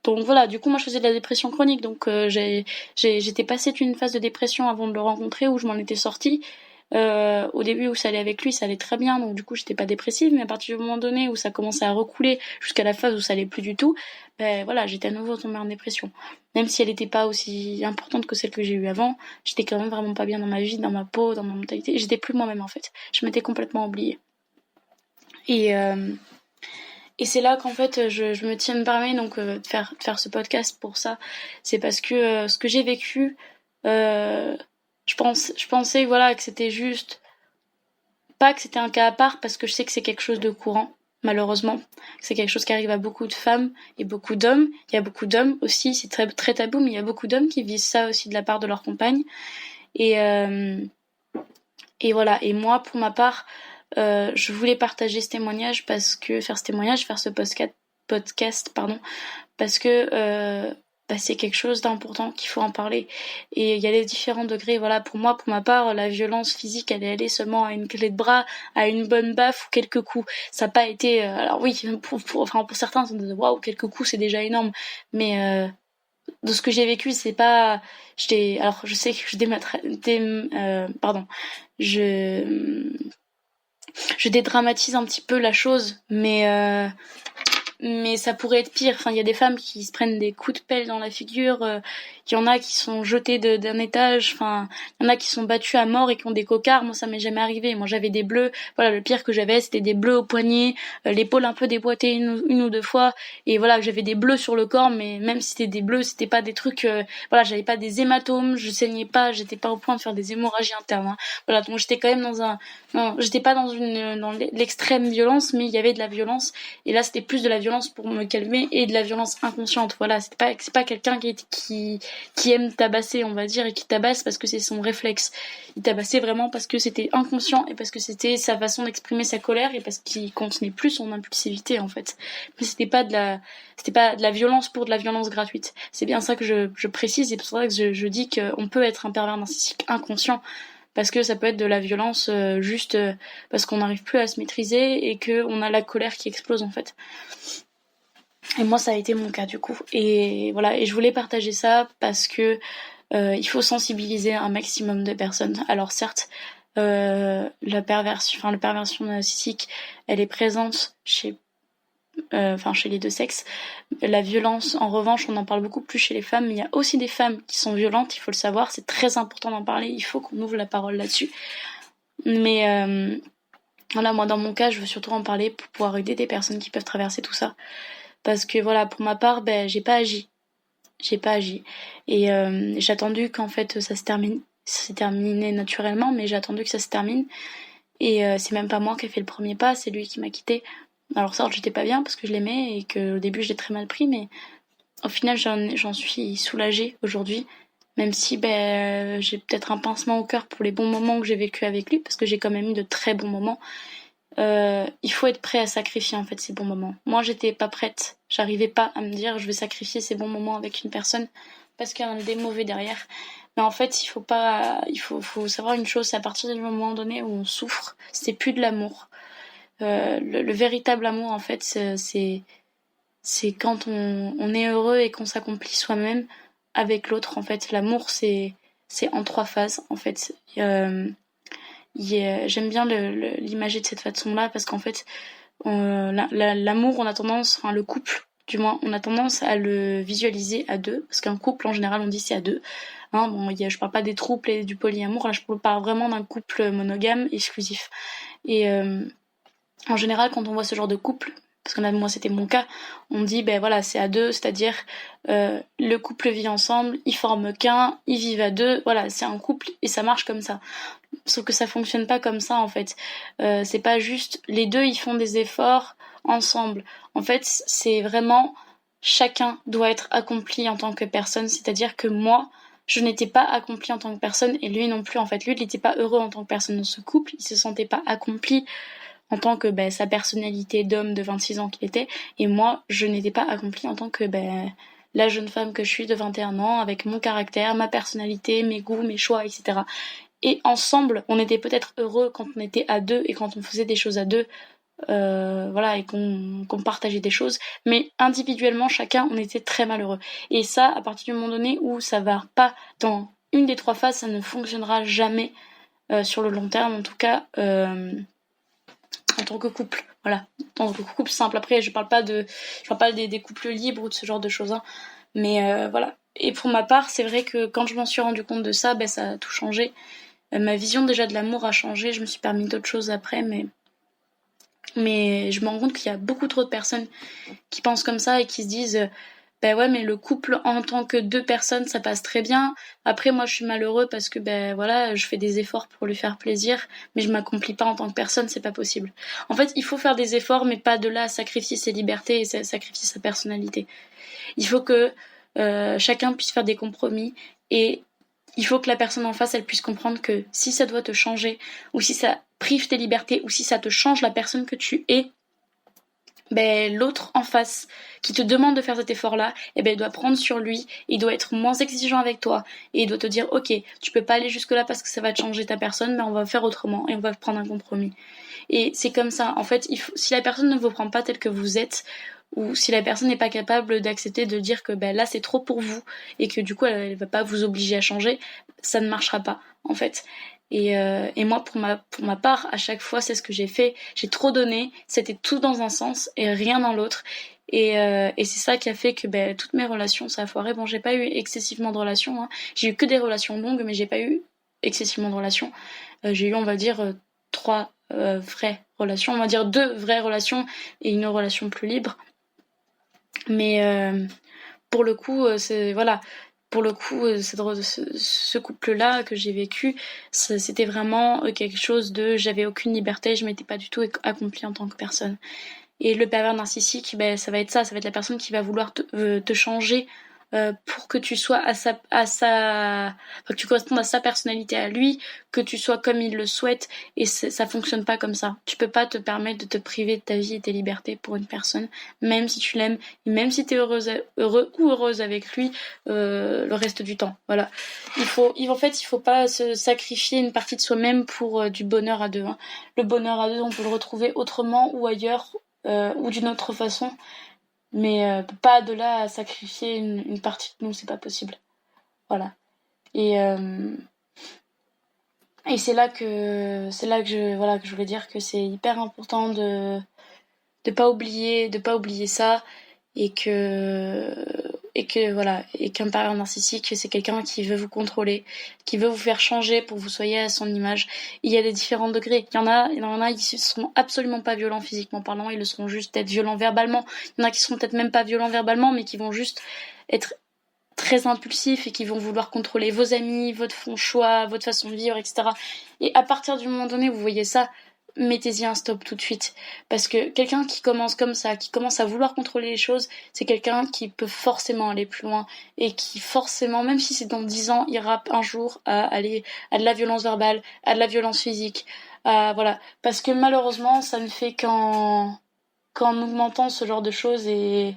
Donc voilà, du coup moi je faisais de la dépression chronique, donc j'étais passée d'une phase de dépression avant de le rencontrer où je m'en étais sortie. Au début où ça allait avec lui, ça allait très bien, donc du coup j'étais pas dépressive, mais à partir du moment donné où ça commençait à recouler jusqu'à la phase où ça allait plus du tout, voilà, j'étais à nouveau tombée en dépression. Même si elle était pas aussi importante que celle que j'ai eue avant, j'étais quand même vraiment pas bien dans ma vie, dans ma peau, dans ma mentalité, j'étais plus moi-même en fait. Je m'étais complètement oubliée. Et c'est là qu'en fait je me permets donc de faire ce podcast pour ça. C'est parce que ce que j'ai vécu je pensais voilà que c'était juste, pas que c'était un cas à part, parce que je sais que c'est quelque chose de courant, malheureusement. C'est quelque chose qui arrive à beaucoup de femmes et beaucoup d'hommes. Il y a beaucoup d'hommes aussi, c'est très, très tabou, mais il y a beaucoup d'hommes qui vivent ça aussi de la part de leur compagne. Et, euh, et voilà. Et moi, pour ma part, je voulais partager ce témoignage faire ce témoignage, faire ce podcast, pardon, parce que c'est quelque chose d'important qu'il faut en parler. Et il y a les différents degrés. Voilà, pour moi, pour ma part, la violence physique, elle est allée seulement à une clé de bras, à une bonne baffe ou quelques coups. Ça n'a pas été. Alors oui, pour certains, waouh, quelques coups, c'est déjà énorme. Mais de ce que j'ai vécu, c'est pas. Alors, je sais que pardon. Je je dédramatise un petit peu la chose, mais ça pourrait être pire. Enfin, il y a des femmes qui se prennent des coups de pelle dans la figure, il y en a qui sont jetées d'un étage, enfin, il y en a qui sont battues à mort et qui ont des cocards. Moi, ça m'est jamais arrivé. Moi, j'avais des bleus. Voilà, le pire que j'avais, c'était des bleus au poignet, l'épaule un peu déboîtée une ou deux fois, et voilà, j'avais des bleus sur le corps, mais même si c'était des bleus, c'était pas des trucs, voilà, j'avais pas des hématomes, je saignais pas, j'étais pas au point de faire des hémorragies internes. Hein. Voilà, donc j'étais quand même non, j'étais pas dans l'extrême violence, mais il y avait de la violence. Et là, c'était plus de la violence pour me calmer et de la violence inconsciente. Voilà, c'est pas quelqu'un qui aime tabasser, on va dire, et qui tabasse parce que c'est son réflexe. Il tabassait vraiment parce que c'était inconscient et parce que c'était sa façon d'exprimer sa colère et parce qu'il contenait plus son impulsivité, en fait. Mais c'était pas de la violence pour de la violence gratuite. C'est bien ça que je précise et c'est pour ça que je dis qu'on peut être un pervers narcissique inconscient. Parce que ça peut être de la violence juste parce qu'on n'arrive plus à se maîtriser et qu'on a la colère qui explose en fait. Et moi ça a été mon cas du coup. Et voilà, et je voulais partager ça parce que il faut sensibiliser un maximum de personnes. Alors certes, la perversion narcissique, elle est présente chez les deux sexes. La violence, en revanche, on en parle beaucoup plus chez les femmes, mais il y a aussi des femmes qui sont violentes, il faut le savoir, c'est très important d'en parler, il faut qu'on ouvre la parole là-dessus. Mais voilà, moi dans mon cas, je veux surtout en parler pour pouvoir aider des personnes qui peuvent traverser tout ça. Parce que voilà, pour ma part, j'ai pas agi. Et j'ai attendu qu'en fait ça se termine. Ça s'est terminé naturellement, mais j'ai attendu que ça se termine. Et c'est même pas moi qui ai fait le premier pas, c'est lui qui m'a quitté. Alors certes, j'étais pas bien parce que je l'aimais et qu'au début, je l'ai très mal pris, mais au final, j'en suis soulagée aujourd'hui. Même si j'ai peut-être un pincement au cœur pour les bons moments que j'ai vécu avec lui, parce que j'ai quand même eu de très bons moments. Il faut être prêt à sacrifier en fait ces bons moments. Moi, j'étais pas prête. J'arrivais pas à me dire je vais sacrifier ces bons moments avec une personne parce qu'il y en a des mauvais derrière. Mais en fait, il faut savoir une chose, c'est à partir du moment donné où on souffre, c'est plus de l'amour. Le véritable amour, en fait, c'est quand on est heureux et qu'on s'accomplit soi-même avec l'autre. En fait, l'amour, c'est en trois phases. En fait, j'aime bien l'imager de cette façon-là parce qu'en fait, l'amour, on a tendance, enfin le couple, du moins, on a tendance à le visualiser à deux, parce qu'un couple, en général, on dit c'est à deux. Hein, bon, je parle pas des trouples et du polyamour, là, je parle vraiment d'un couple monogame, exclusif. Et en général, quand on voit ce genre de couple, parce que moi c'était mon cas, on dit voilà, c'est à deux, c'est-à-dire le couple vit ensemble, ils forment qu'un, ils vivent à deux, voilà, c'est un couple et ça marche comme ça. Sauf que ça fonctionne pas comme ça en fait. C'est pas juste les deux ils font des efforts ensemble. En fait, c'est vraiment chacun doit être accompli en tant que personne, c'est-à-dire que moi je n'étais pas accomplie en tant que personne et lui non plus en fait. Lui il n'était pas heureux en tant que personne dans ce couple, il se sentait pas accompli en tant que sa personnalité d'homme de 26 ans qu'il était, et moi je n'étais pas accomplie en tant que la jeune femme que je suis de 21 ans, avec mon caractère, ma personnalité, mes goûts, mes choix, etc. Et ensemble, on était peut-être heureux quand on était à deux et quand on faisait des choses à deux, voilà, et qu'on partageait des choses, mais individuellement, chacun, on était très malheureux. Et ça, à partir du moment donné où ça va pas dans une des trois phases, ça ne fonctionnera jamais sur le long terme, en tout cas en tant que couple. Voilà, en tant que couple simple. Après, je parle pas des couples libres ou de ce genre de choses, hein. Mais voilà. Et pour ma part, c'est vrai que quand je m'en suis rendu compte de ça, ça a tout changé. Ma vision déjà de l'amour a changé. Je me suis permis d'autres choses après, mais je me rends compte qu'il y a beaucoup trop de personnes qui pensent comme ça et qui se disent ben ouais, mais le couple en tant que deux personnes, ça passe très bien. Après, moi, je suis malheureux parce que, ben voilà, je fais des efforts pour lui faire plaisir, mais je m'accomplis pas en tant que personne, c'est pas possible. En fait, il faut faire des efforts, mais pas de là à sacrifier ses libertés et sacrifier sa personnalité. Il faut que chacun puisse faire des compromis et il faut que la personne en face, elle puisse comprendre que si ça doit te changer, ou si ça prive tes libertés, ou si ça te change la personne que tu es, ben, l'autre en face qui te demande de faire cet effort-là, eh ben, il doit prendre sur lui, il doit être moins exigeant avec toi, et il doit te dire, ok, tu peux pas aller jusque-là parce que ça va te changer ta personne, mais on va faire autrement, et on va prendre un compromis. Et c'est comme ça, en fait, si la personne ne vous prend pas tel que vous êtes, ou si la personne n'est pas capable d'accepter de dire que ben, là c'est trop pour vous, et que du coup elle va pas vous obliger à changer, ça ne marchera pas, en fait. Et moi, pour ma part, à chaque fois, c'est ce que j'ai fait. J'ai trop donné, c'était tout dans un sens et rien dans l'autre. Et c'est ça qui a fait que ben, toutes mes relations, ça a foiré. Bon, j'ai pas eu excessivement de relations. Hein. J'ai eu que des relations longues, mais j'ai pas eu excessivement de relations. J'ai eu, on va dire, 3 vraies relations. On va dire 2 vraies relations et une relation plus libre. Mais pour le coup, c'est voilà. Pour le coup, ce couple-là que j'ai vécu, c'était vraiment quelque chose de j'avais aucune liberté, je m'étais pas du tout accomplie en tant que personne. Et le pervers narcissique, ben, ça va être ça va être la personne qui va vouloir te changer pour que tu sois enfin, que tu correspondes à sa personnalité à lui, que tu sois comme il le souhaite, et ça fonctionne pas comme ça. Tu peux pas te permettre de te priver de ta vie et tes libertés pour une personne, même si tu l'aimes, et même si t'es heureux ou heureuse avec lui le reste du temps. Voilà. En fait, il faut pas se sacrifier une partie de soi-même pour du bonheur à deux. Hein. Le bonheur à deux, on peut le retrouver autrement ou ailleurs ou d'une autre façon. Mais pas de là à sacrifier une partie de nous, c'est pas possible. Voilà. Et c'est là que je voulais dire que c'est hyper important de pas oublier ça et que voilà, et qu'un pervers narcissique, c'est quelqu'un qui veut vous contrôler, qui veut vous faire changer pour que vous soyez à son image. Il y a des différents degrés. Il y en a, ils seront absolument pas violents physiquement parlant, ils le seront juste peut-être violents verbalement. Il y en a qui seront peut-être même pas violents verbalement, mais qui vont juste être très impulsifs et qui vont vouloir contrôler vos amis, votre choix, votre façon de vivre, etc. Et à partir du moment donné où vous voyez ça, mettez-y un stop tout de suite. Parce que quelqu'un qui commence comme ça, qui commence à vouloir contrôler les choses, c'est quelqu'un qui peut forcément aller plus loin et qui forcément, même si c'est dans 10 ans, ira un jour à aller à de la violence verbale, à de la violence physique. Voilà. Parce que malheureusement, ça ne fait qu'en augmentant ce genre de choses et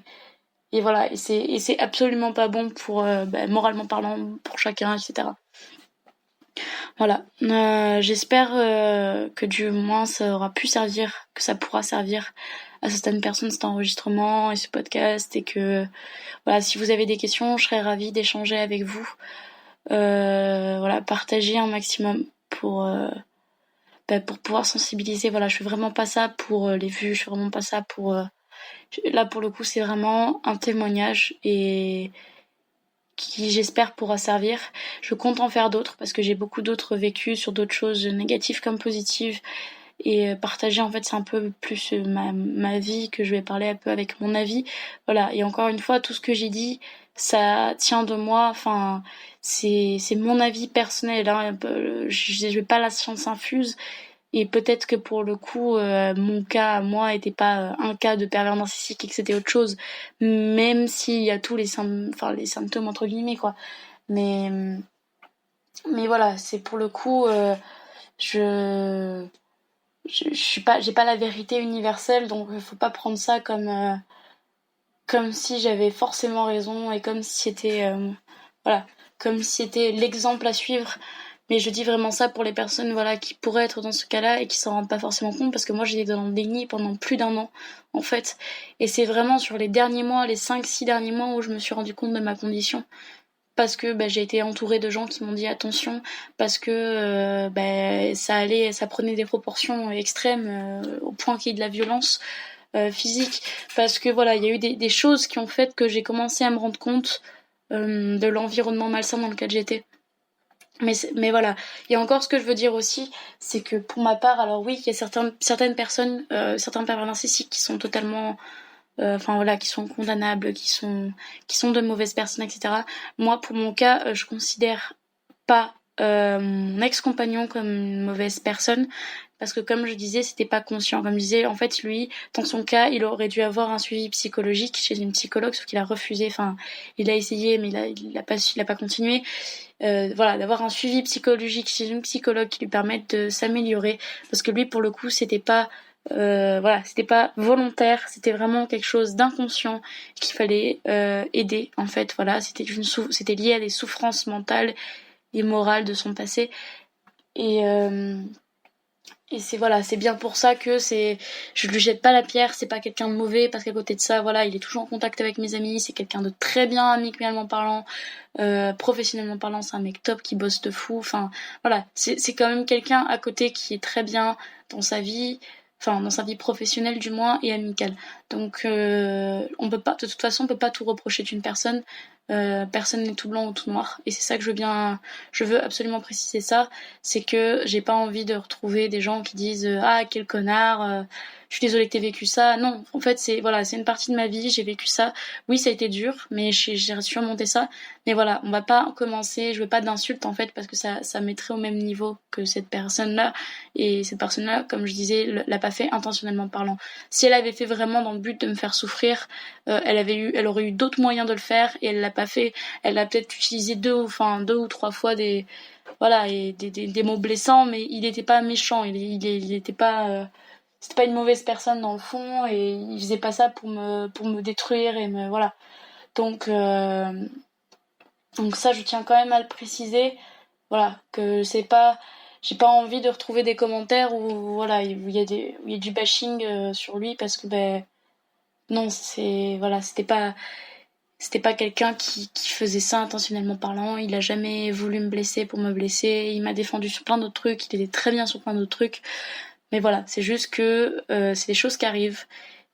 voilà. Et c'est absolument pas bon pour, moralement parlant, pour chacun, etc. Voilà, j'espère que du moins ça aura pu servir, que ça pourra servir à certaines personnes cet enregistrement et ce podcast et que voilà, si vous avez des questions, je serais ravie d'échanger avec vous. Voilà, partager un maximum pour pouvoir sensibiliser. Voilà, je fais vraiment pas ça pour les vues, je fais vraiment pas ça pour là pour le coup, c'est vraiment un témoignage et qui j'espère pourra servir. Je compte en faire d'autres parce que j'ai beaucoup d'autres vécus sur d'autres choses négatives comme positives et partager en fait c'est un peu plus ma vie que je vais parler un peu avec mon avis. Voilà, et encore une fois tout ce que j'ai dit ça tient de moi, enfin c'est mon avis personnel hein. Je vais pas la science infuse et peut-être que pour le coup, mon cas à moi était pas un cas de pervers narcissique et que c'était autre chose, même s'il y a tous les symptômes entre guillemets quoi. Mais mais voilà, c'est pour le coup, je suis pas, j'ai pas la vérité universelle, donc il faut pas prendre ça comme si j'avais forcément raison et comme si c'était voilà, comme si c'était l'exemple à suivre. Mais je dis vraiment ça pour les personnes voilà qui pourraient être dans ce cas-là et qui s'en rendent pas forcément compte parce que moi j'étais dans le déni pendant plus d'un an en fait. Et c'est vraiment sur les derniers mois, les 5-6 derniers mois où je me suis rendu compte de ma condition. Parce que j'ai été entourée de gens qui m'ont dit attention, parce que ça prenait des proportions extrêmes au point qu'il y ait de la violence physique. Parce que voilà, il y a eu des choses qui ont fait que j'ai commencé à me rendre compte de l'environnement malsain dans lequel j'étais. Mais voilà, et encore ce que je veux dire aussi, c'est que pour ma part, alors oui, il y a certaines personnes, certains pervers narcissiques qui sont totalement enfin voilà, qui sont condamnables, qui sont de mauvaises personnes, etc. Moi, pour mon cas, je considère pas mon ex-compagnon comme une mauvaise personne parce que comme je disais, c'était pas conscient. Comme je disais, en fait, lui, dans son cas, il aurait dû avoir un suivi psychologique chez une psychologue, sauf qu'il a refusé. Enfin, il a essayé, mais il a pas continué. Voilà, d'avoir un suivi psychologique chez une psychologue qui lui permette de s'améliorer, parce que lui, pour le coup, c'était pas voilà, c'était pas volontaire, c'était vraiment quelque chose d'inconscient qu'il fallait aider. En fait, voilà, c'était lié à des souffrances mentales et morales de son passé. Et c'est voilà, c'est bien pour ça que je lui jette pas la pierre, c'est pas quelqu'un de mauvais parce qu'à côté de ça, voilà, il est toujours en contact avec mes amis, c'est quelqu'un de très bien amicalement parlant, professionnellement parlant, c'est un mec top qui bosse de fou. Enfin, voilà, c'est quand même quelqu'un à côté qui est très bien dans sa vie, enfin dans sa vie professionnelle du moins et amicale. Donc on peut pas, de toute façon, on peut pas tout reprocher d'une personne. Personne n'est tout blanc ou tout noir, et c'est ça que je veux absolument préciser ça, c'est que j'ai pas envie de retrouver des gens qui disent ah quel connard, je suis désolée que t'aies vécu ça. Non, en fait c'est voilà, c'est une partie de ma vie, j'ai vécu ça. Oui, ça a été dur, mais j'ai surmonté ça. Mais voilà, on va pas commencer, je veux pas d'insultes en fait parce que ça mettrait au même niveau que cette personne-là, et cette personne-là, comme je disais, l'a pas fait intentionnellement parlant. Si elle avait fait vraiment dans le but de me faire souffrir, elle aurait eu d'autres moyens de le faire et elle l'a pas fait. Elle a peut-être utilisé deux ou trois fois voilà, et des mots blessants, mais il était pas méchant, il était pas c'était pas une mauvaise personne dans le fond, et il faisait pas ça pour me détruire et me voilà. Donc ça je tiens quand même à le préciser, voilà, que c'est pas, j'ai pas envie de retrouver des commentaires où voilà, où il y a du bashing sur lui, parce que ben non, c'est voilà, c'était pas quelqu'un qui faisait ça intentionnellement parlant. Il a jamais voulu me blesser pour me blesser. Il m'a défendu sur plein d'autres trucs. Il était très bien sur plein d'autres trucs. Mais voilà, c'est juste que c'est des choses qui arrivent.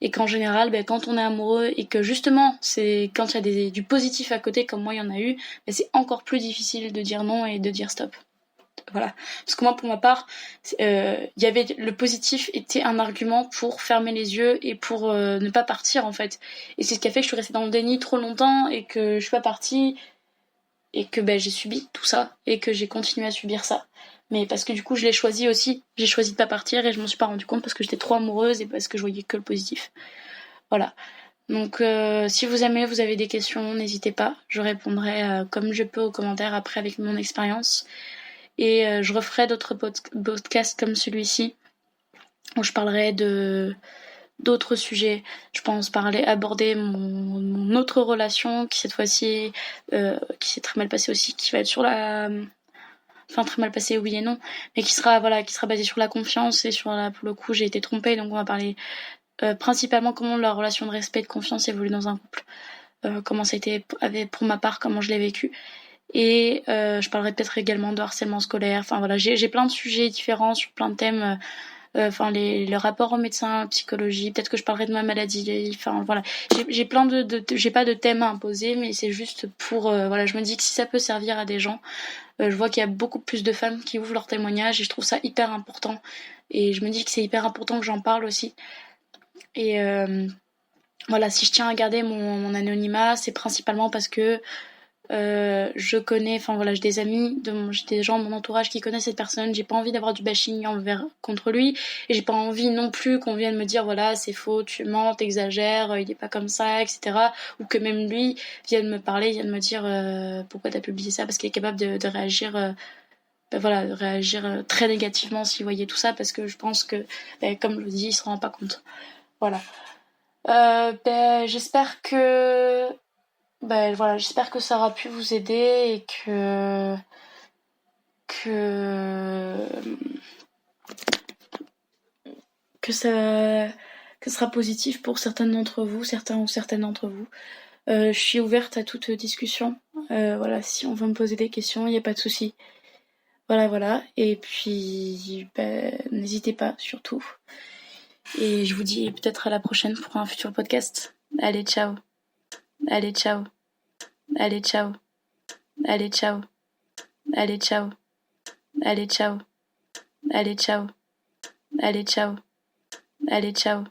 Et qu'en général, ben, quand on est amoureux et que justement, c'est quand il y a du positif à côté, comme moi il y en a eu, ben, c'est encore plus difficile de dire non et de dire stop. Voilà. Parce que moi, pour ma part, y avait le positif était un argument pour fermer les yeux et pour ne pas partir en fait. Et c'est ce qui a fait que je suis restée dans le déni trop longtemps et que je suis pas partie et que ben j'ai subi tout ça et que j'ai continué à subir ça. Mais parce que du coup, je l'ai choisi aussi. J'ai choisi de pas partir et je m'en suis pas rendu compte parce que j'étais trop amoureuse et parce que je voyais que le positif. Voilà. Donc si vous aimez, vous avez des questions, n'hésitez pas. Je répondrai comme je peux aux commentaires après avec mon expérience. Et je referai d'autres podcasts comme celui-ci où je parlerai d'autres sujets. Je pense aborder mon autre relation qui cette fois-ci qui s'est très mal passée aussi, qui va être sur la, enfin très mal passée oui et non, mais qui sera basée sur la confiance et sur pour le coup j'ai été trompée, donc on va parler principalement comment la relation de respect et de confiance évolue dans un couple, comment ça a été pour ma part, comment je l'ai vécu. Et je parlerai peut-être également de harcèlement scolaire. Enfin voilà, j'ai plein de sujets différents sur plein de thèmes. Enfin le rapport au médecin, psychologie. Peut-être que je parlerai de ma maladie. Enfin voilà, j'ai plein j'ai pas de thème à imposer, mais c'est juste pour voilà, je me dis que si ça peut servir à des gens, je vois qu'il y a beaucoup plus de femmes qui ouvrent leur témoignage et je trouve ça hyper important. Et je me dis que c'est hyper important que j'en parle aussi. Et voilà, si je tiens à garder mon anonymat, c'est principalement parce que je connais, enfin voilà, j'ai des amis, j'ai des gens de mon entourage qui connaissent cette personne. J'ai pas envie d'avoir du bashing contre lui, et j'ai pas envie non plus qu'on vienne me dire voilà, c'est faux, tu mens, t'exagères, il est pas comme ça, etc. Ou que même lui vienne me parler, vienne me dire pourquoi t'as publié ça, parce qu'il est capable de réagir. Ben voilà, de réagir très négativement s'il voyait tout ça, parce que je pense que, ben, comme je le dis, il se rend pas compte. Voilà. Ben, j'espère que ça aura pu vous aider et que que ça que ce sera positif pour certains d'entre vous, certains ou certaines d'entre vous. Je suis ouverte à toute discussion. Voilà, si on veut me poser des questions, il n'y a pas de souci. Voilà. Et puis, ben, n'hésitez pas surtout. Et je vous dis peut-être à la prochaine pour un futur podcast. Allez, ciao. Allez, ciao. Allez, ciao. Allez, ciao. Allez, ciao. Allez, ciao. Allez, ciao. Allez, ciao. Allez, ciao.